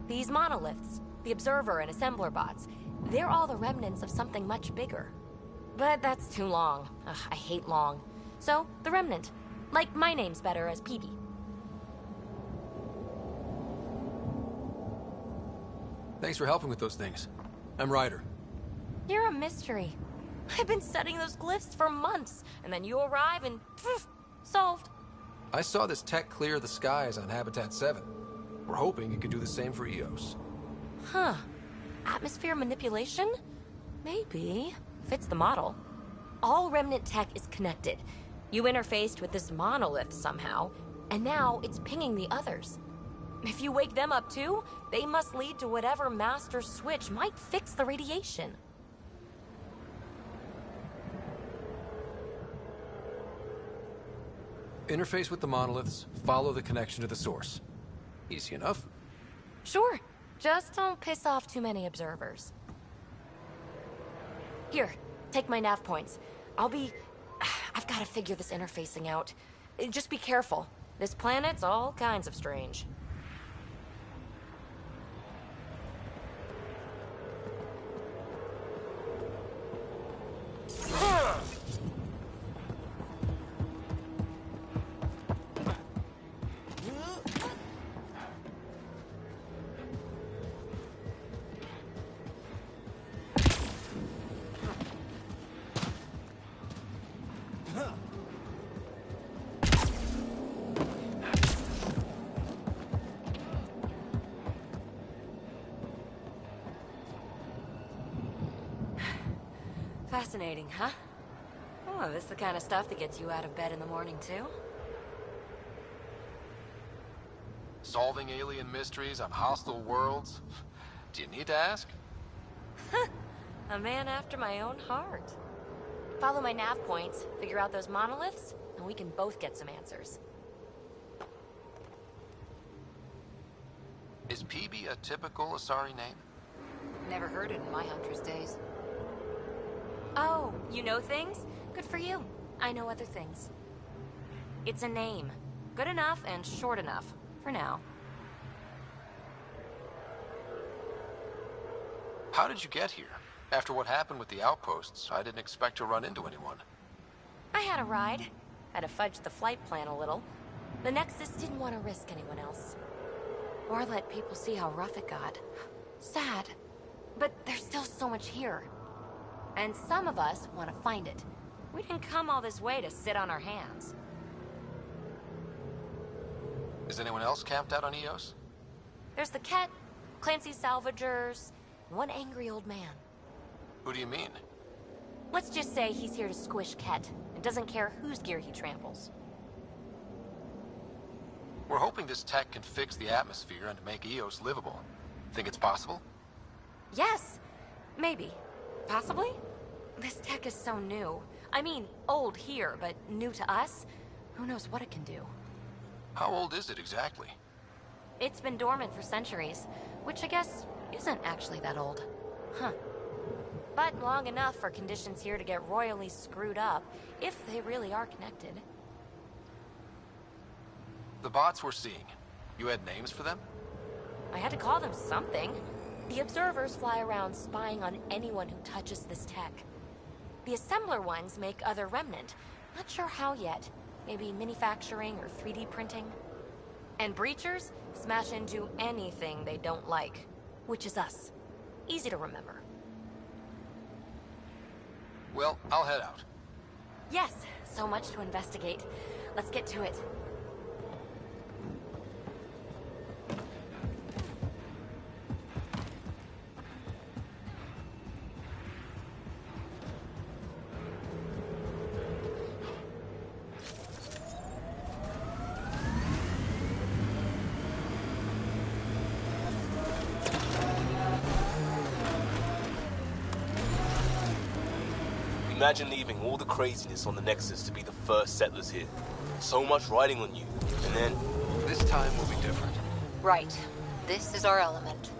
Speaker 11: These monoliths, the Observer and Assembler bots, they're all the remnants of something much bigger. But that's too long. Ugh, I hate long. So, the Remnant. Like my name's better as Peebee.
Speaker 1: Thanks for helping with those things. I'm Ryder.
Speaker 11: You're a mystery. I've been studying those glyphs for months, and then you arrive and poof, solved.
Speaker 1: I saw this tech clear the skies on Habitat 7. We're hoping it could do the same for EOS.
Speaker 11: Huh. Atmosphere manipulation? Maybe. Fits the model. All Remnant tech is connected. You interfaced with this monolith somehow, and now it's pinging the others. If you wake them up too, they must lead to whatever master switch might fix the radiation.
Speaker 1: Interface with the monoliths, follow the connection to the source. Easy enough.
Speaker 11: Sure. Just don't piss off too many observers. Here, take my nav points. I've got to figure this interfacing out. Just be careful. This planet's all kinds of strange. Fascinating, huh? Oh, this is the kind of stuff that gets you out of bed in the morning, too?
Speaker 15: Solving alien mysteries on hostile worlds? Do you need to ask?
Speaker 11: A man after my own heart. Follow my nav points, figure out those monoliths, and we can both get some answers.
Speaker 15: Is PB a typical Asari name?
Speaker 7: Never heard it in my Huntress days.
Speaker 11: Oh, you know things? Good for you. I know other things. It's a name. Good enough and short enough. For now.
Speaker 15: How did you get here? After what happened with the outposts, I didn't expect to run into anyone.
Speaker 11: I had a ride. Had to fudge the flight plan a little. The Nexus didn't want to risk anyone else. Or let people see how rough it got. Sad. But there's still so much here. And some of us want to find it. We didn't come all this way to sit on our hands.
Speaker 15: Is anyone else camped out on Eos?
Speaker 11: There's the Ket, Clancy's salvagers, and one angry old man.
Speaker 15: Who do you mean?
Speaker 11: Let's just say he's here to squish Ket, and doesn't care whose gear he tramples.
Speaker 15: We're hoping this tech can fix the atmosphere and make Eos livable. Think it's possible?
Speaker 11: Yes. Maybe. Possibly? This tech is so new. I mean, old here, but new to us? Who knows what it can do?
Speaker 15: How old is it exactly?
Speaker 11: It's been dormant for centuries, which I guess isn't actually that old. Huh. But long enough for conditions here to get royally screwed up, if they really are connected.
Speaker 15: The bots we're seeing, you had names for them?
Speaker 11: I had to call them something. The observers fly around spying on anyone who touches this tech. The assembler ones make other remnant. Not sure how yet. Maybe manufacturing or 3D printing. And breachers smash into anything they don't like. Which is us. Easy to remember.
Speaker 15: Well, I'll head out.
Speaker 11: Yes, so much to investigate. Let's get to it.
Speaker 12: Imagine leaving all the craziness on the Nexus to be the first settlers here. So much riding on you, and then...
Speaker 15: This time will be different.
Speaker 7: Right. This is our element.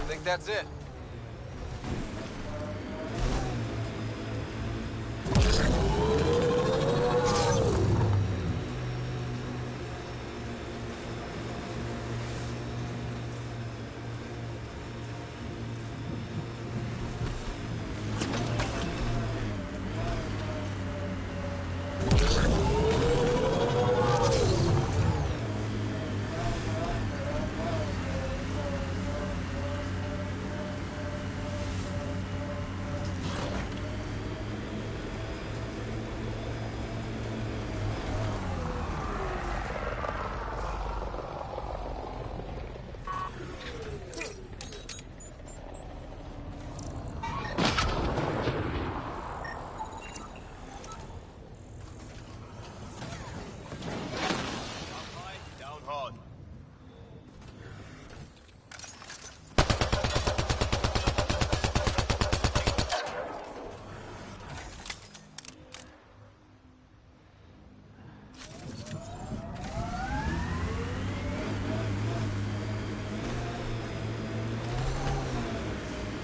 Speaker 15: Think that's it?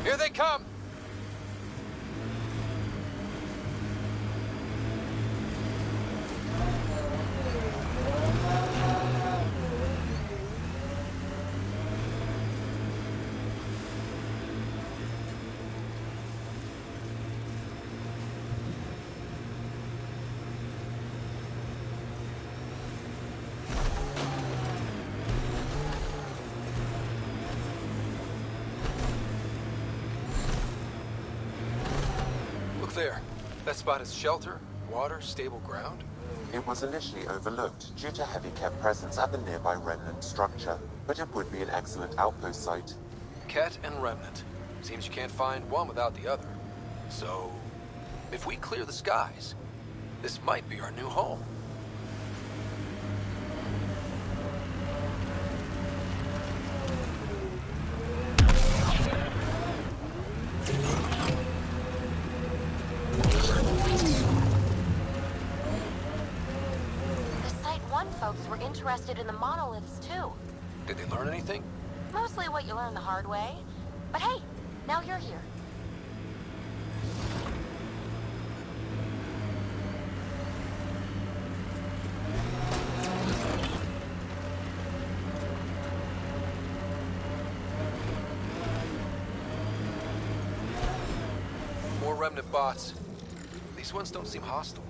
Speaker 15: Here they come!
Speaker 1: Look there. That spot is shelter, water, stable ground.
Speaker 6: It was initially overlooked due to heavy Kev presence at the nearby remnant structure, but it would be an excellent outpost site.
Speaker 1: Ket and Remnant. Seems you can't find one without the other. So, if we clear the skies, this might be our new home.
Speaker 11: The Site 1 folks were interested in the monoliths, too.
Speaker 1: Did they learn anything?
Speaker 11: Mostly what you learn the hard way. But hey, now you're here.
Speaker 1: More remnant bots. These ones don't seem hostile.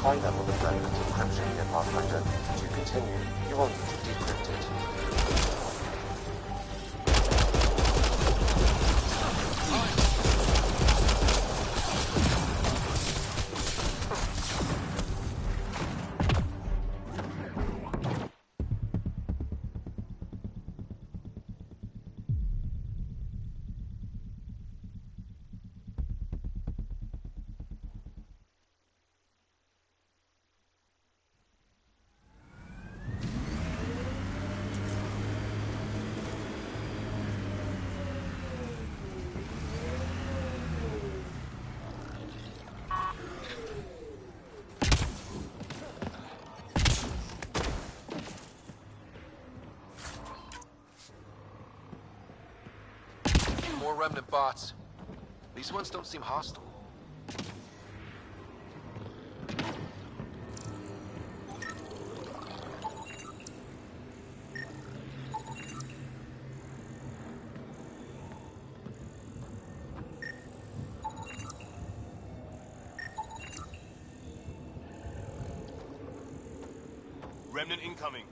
Speaker 6: High level of remnant encryption near Pathfinder. To continue, you will need to decrypt it.
Speaker 1: More remnant bots. These ones don't seem hostile.
Speaker 12: Remnant incoming.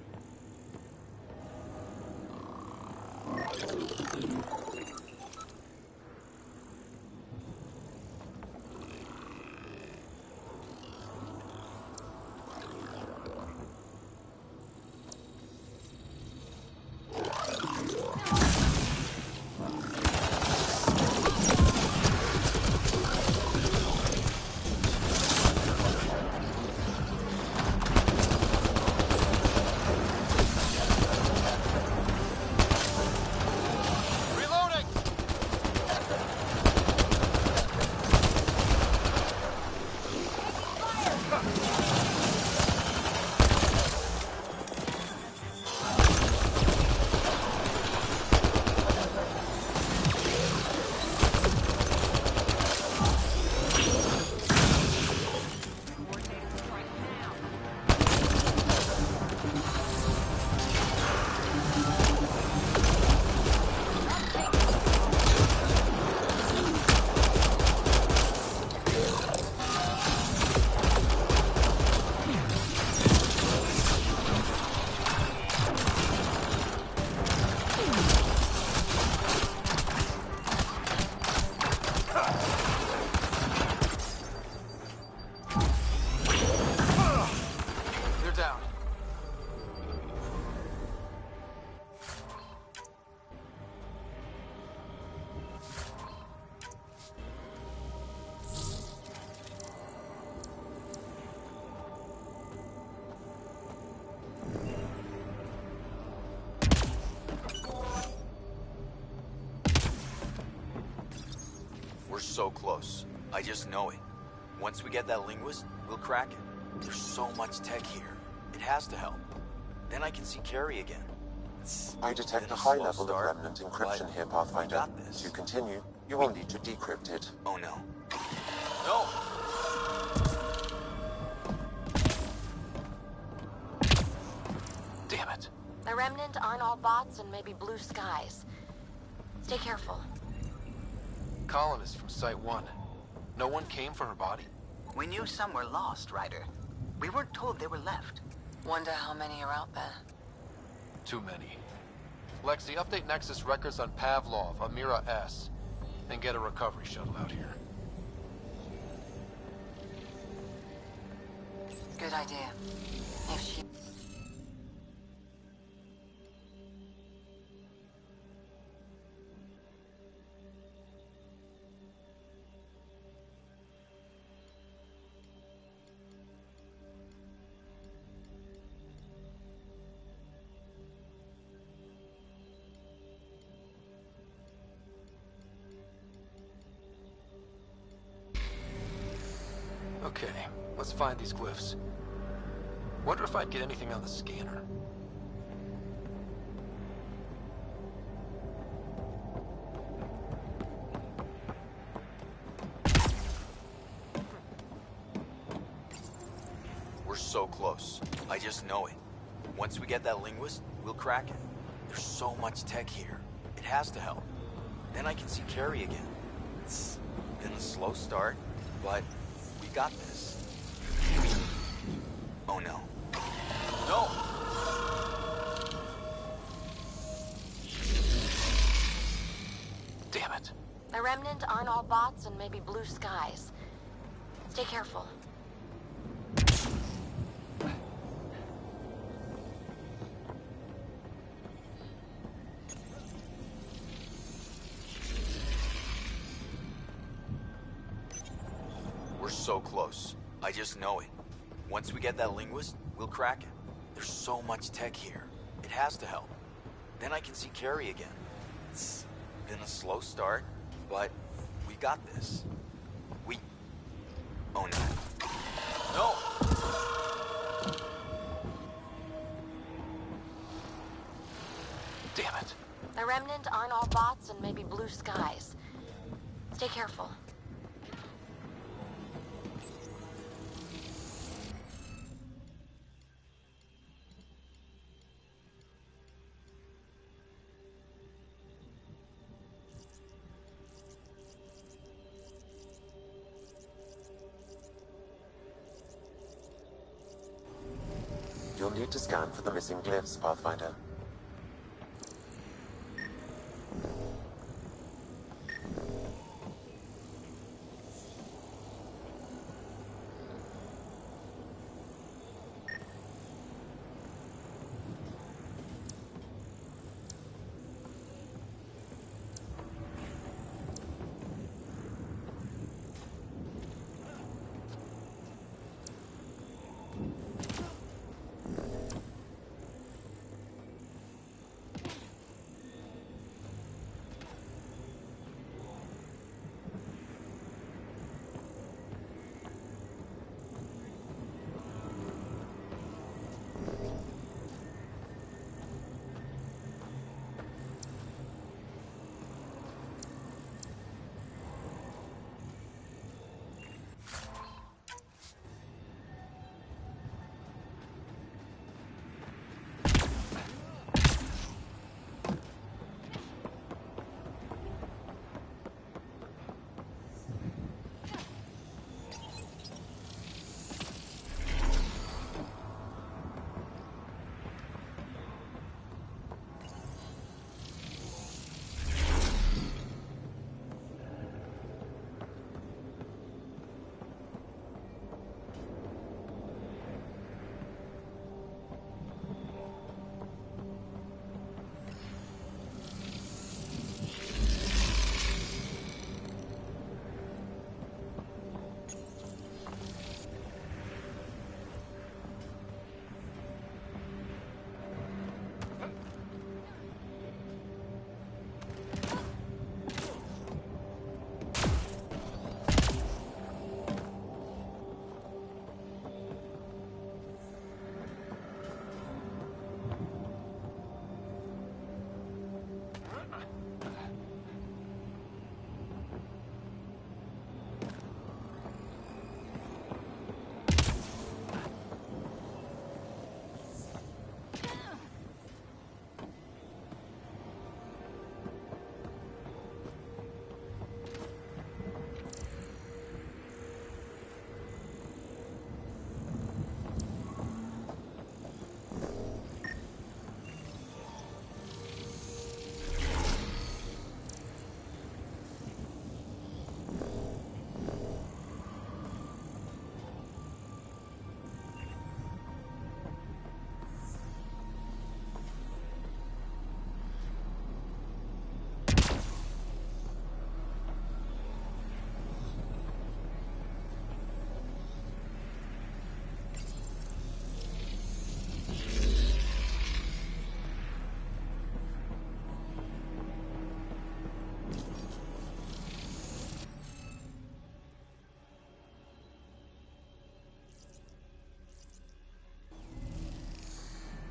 Speaker 17: so close. I just know it. Once we get that linguist, we'll crack it. There's so much tech here. It has to help. Then I can see Carrie again.
Speaker 6: I detect a high level of remnant encryption here, Pathfinder. To continue, you will need to decrypt it.
Speaker 17: Oh no. No!
Speaker 15: Damn it.
Speaker 11: The Remnant aren't all bots and maybe blue skies. Stay careful.
Speaker 1: Colonists from Site 1. No one came for her body?
Speaker 13: We knew some were lost, Ryder. We weren't told they were left.
Speaker 18: Wonder how many are out there.
Speaker 1: Too many. Lexi, update Nexus records on Pavlov, Amira S. And get a recovery shuttle out here.
Speaker 18: Good idea. If she...
Speaker 1: Okay, let's find these glyphs. Wonder if I'd get anything on the scanner.
Speaker 17: We're so close. I just know it. Once we get that linguist, we'll crack it. There's so much tech here. It has to help. Then I can see Carrie again. It's been a slow start, but we got this. Oh no. No!
Speaker 1: Damn it.
Speaker 11: The Remnant aren't all bots and maybe blue skies. Stay careful.
Speaker 17: We're so close. I just know it. Once we get that linguist, we'll crack it. There's so much tech here. It has to help. Then I can see Carrie again. It's been a slow start, but we got this. Oh no. No!
Speaker 1: Damn it.
Speaker 11: The Remnant aren't all bots and maybe blue skies. Stay careful.
Speaker 6: You'll need to scan for the missing glyphs, Pathfinder.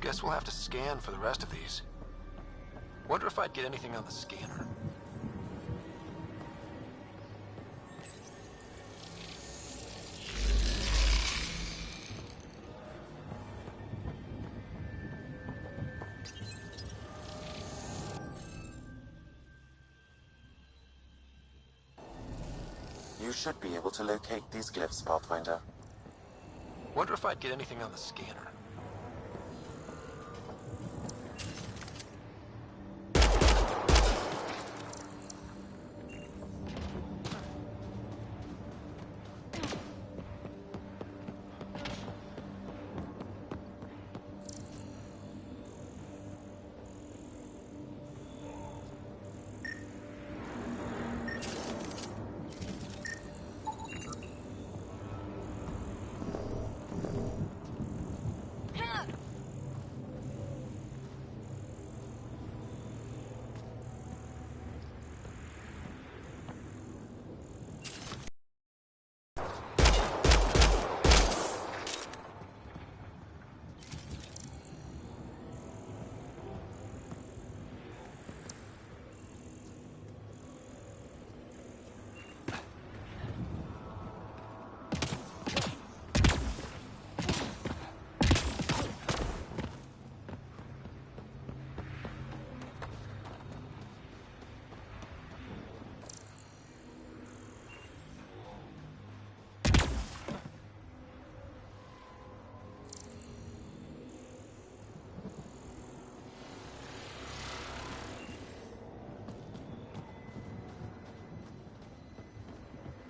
Speaker 1: Guess we'll have to scan for the rest of these. Wonder if I'd get anything on the scanner.
Speaker 6: You should be able to locate these glyphs, Pathfinder.
Speaker 1: Wonder if I'd get anything on the scanner.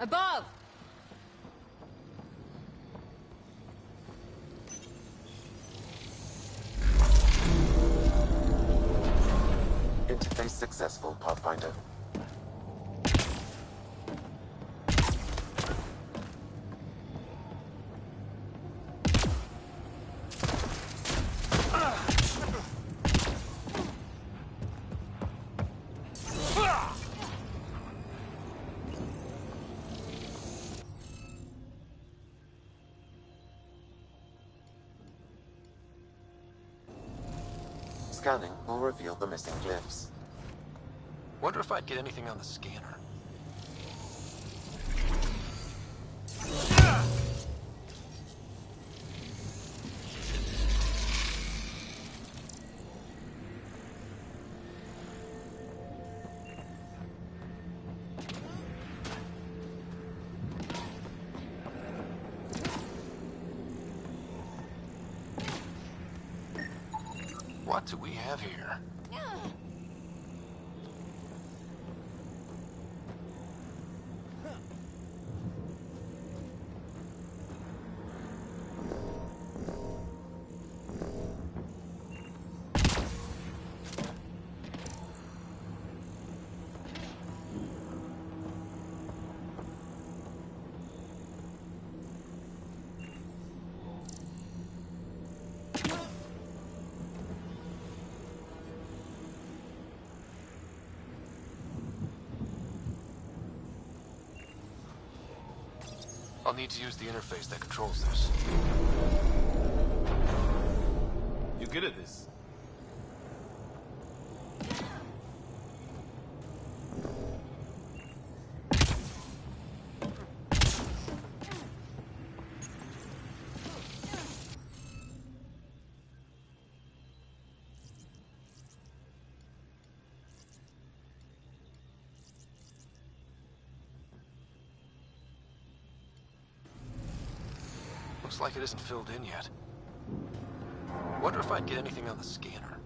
Speaker 7: Above!
Speaker 6: Interface successful, Pathfinder. Scanning will reveal the missing glyphs.
Speaker 1: Wonder if I'd get anything on the scanner. What do we have here? I'll need to use the interface that controls this.
Speaker 12: You're good at this.
Speaker 1: Looks like it isn't filled in yet. Wonder if I'd get anything on the scanner.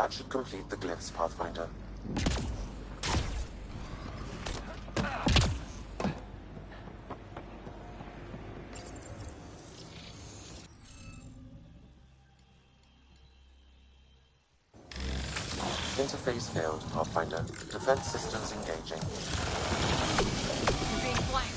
Speaker 6: That should complete the glyphs, Pathfinder. Interface failed, Pathfinder. Defense systems engaging.
Speaker 7: You're being flanked.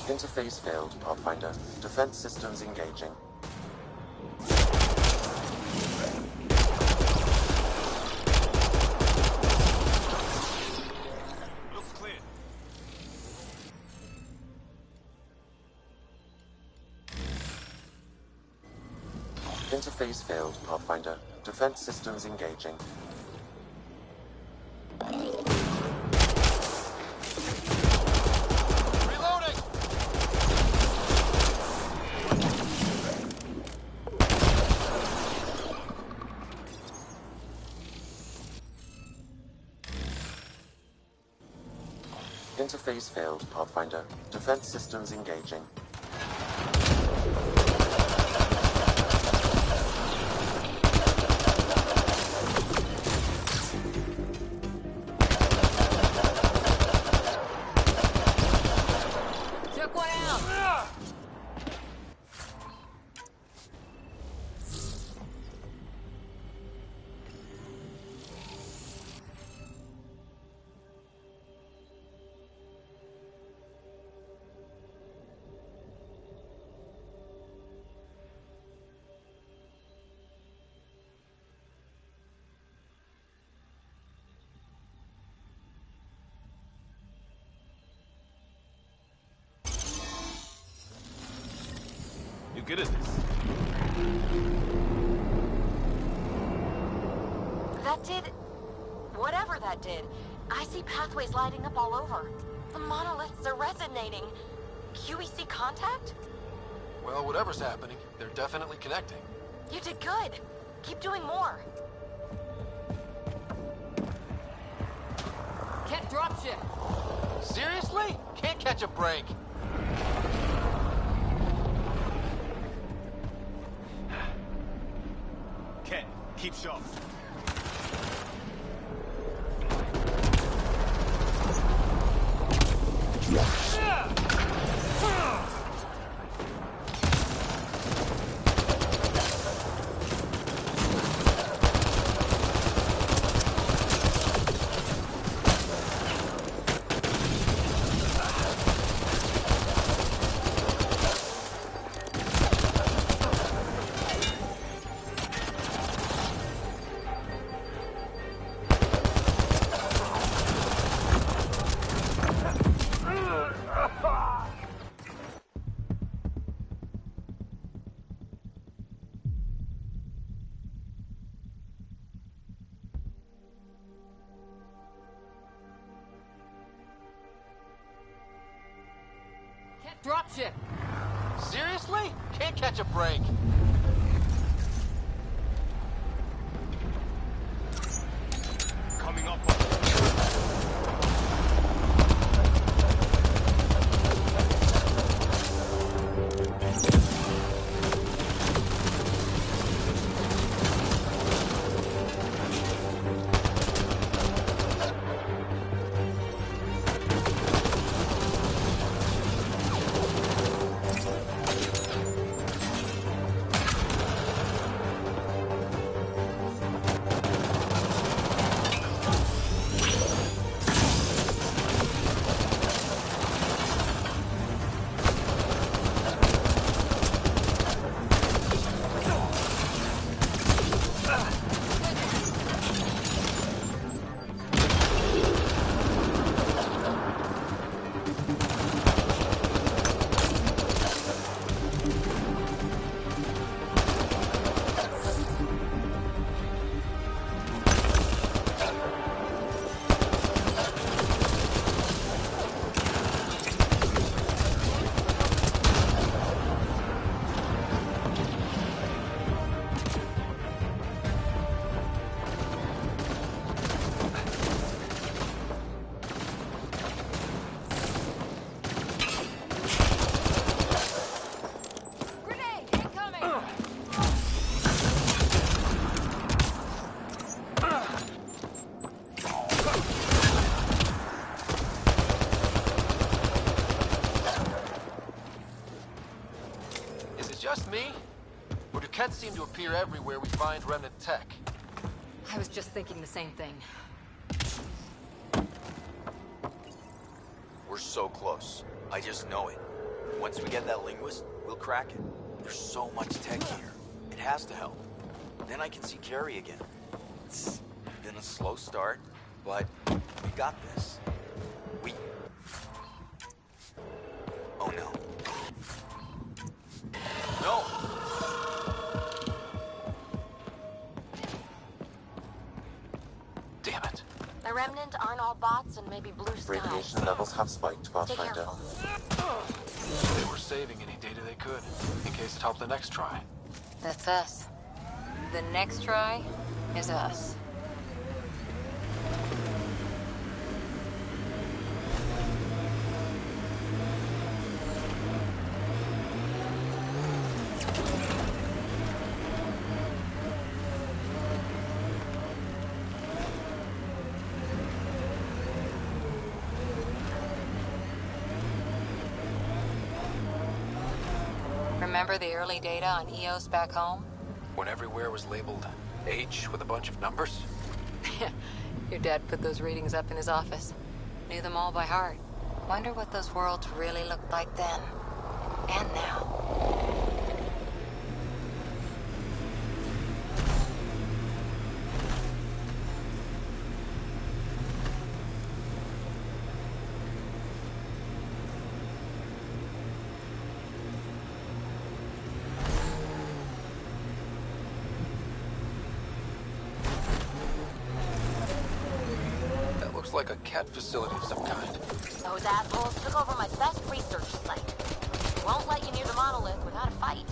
Speaker 6: Interface failed, Pathfinder. Defense systems engaging.
Speaker 12: Looks clear.
Speaker 6: Interface failed, Pathfinder. Defense systems engaging. Interface failed, Pathfinder. Defense systems engaging.
Speaker 7: Took one out!
Speaker 12: You're good at this.
Speaker 11: That did... whatever that did. I see pathways lighting up all over. The monoliths are resonating. QEC contact?
Speaker 1: Well, whatever's happening, they're definitely connecting.
Speaker 11: You did good. Keep doing more.
Speaker 7: Can't dropship.
Speaker 1: Seriously? Can't catch a break.
Speaker 12: Ken, keep sharp.
Speaker 7: Dropship!
Speaker 1: Seriously? Can't catch a break.
Speaker 12: Coming up.
Speaker 15: me? Or do Kets seem to appear everywhere we find remnant tech?
Speaker 7: I was just thinking the same thing.
Speaker 17: We're so close. I just know it. Once we get that linguist, we'll crack it. There's so much tech here. It has to help. Then I can see Carrie again. It's been a slow start, but we got this. Oh no. No!
Speaker 15: Damn it.
Speaker 11: The Remnant aren't all bots and maybe blue skies.
Speaker 6: Radiation levels have spiked,
Speaker 11: Stay
Speaker 6: Pathfinder.
Speaker 11: careful.
Speaker 1: They were saving any data they could, in case it helped the next try.
Speaker 7: That's us. The next try is us. Remember the early data on EOS back home?
Speaker 1: When everywhere was labeled H with a bunch of numbers?
Speaker 7: Your dad put those readings up in his office. Knew them all by heart. Wonder what those worlds really looked like then. And now.
Speaker 1: Like a cat facility of some kind.
Speaker 11: Those assholes took over my best research site. Won't let you near the monolith without a fight.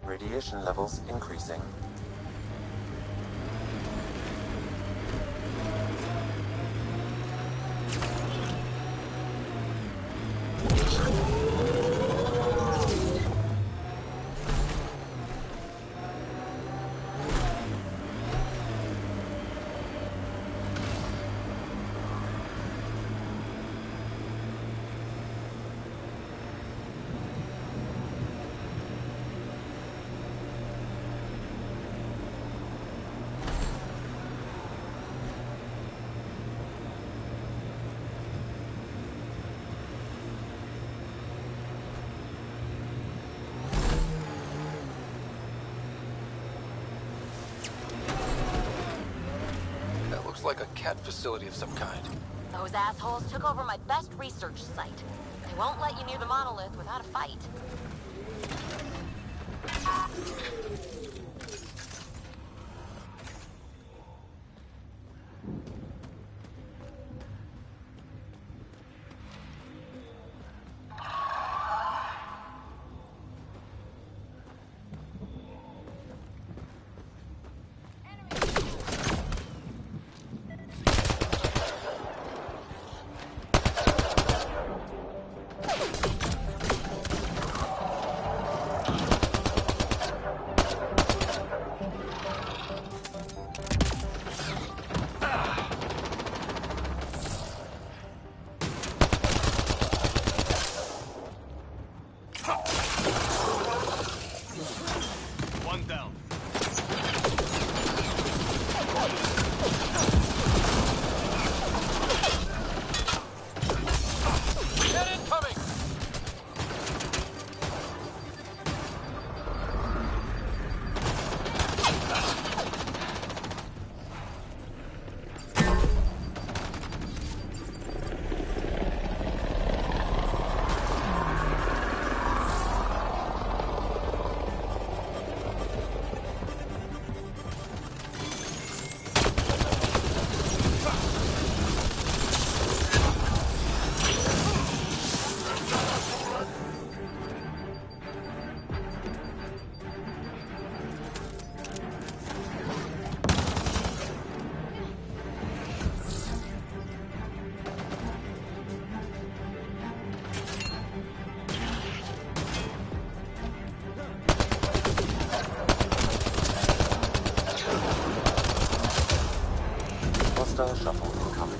Speaker 6: Radiation levels increasing.
Speaker 1: Looks like a cat facility of some kind.
Speaker 11: Those assholes took over my best research site. They won't let you near the monolith without a fight.
Speaker 12: One down.
Speaker 15: Get incoming!
Speaker 6: Hostile shuttle incoming.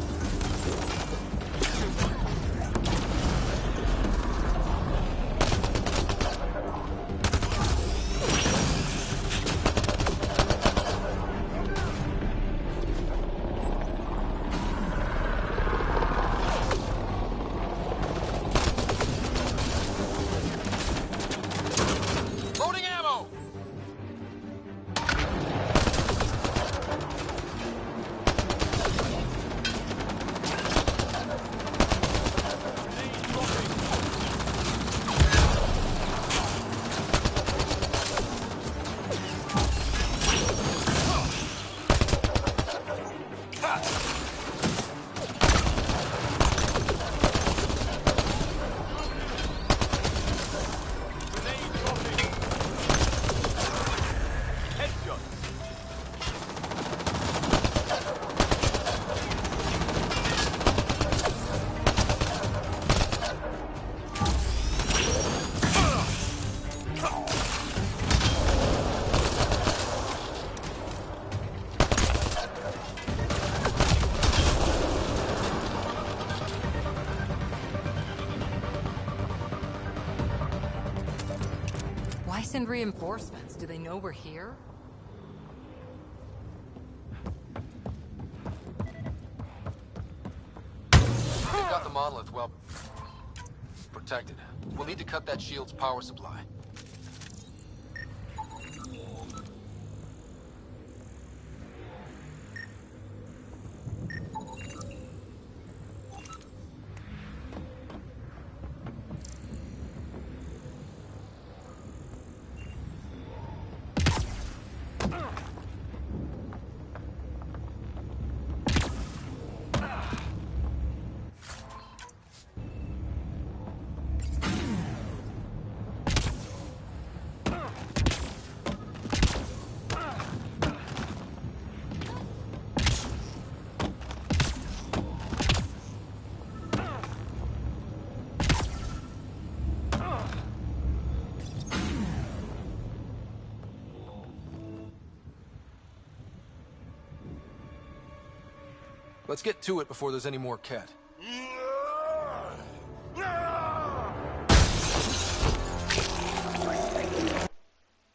Speaker 15: Loading ammo!
Speaker 7: Why send reinforcements? Do they know we're here?
Speaker 15: We've got the monolith well protected. We'll need to cut that shield's power supply. Let's get to it before there's any more Ket.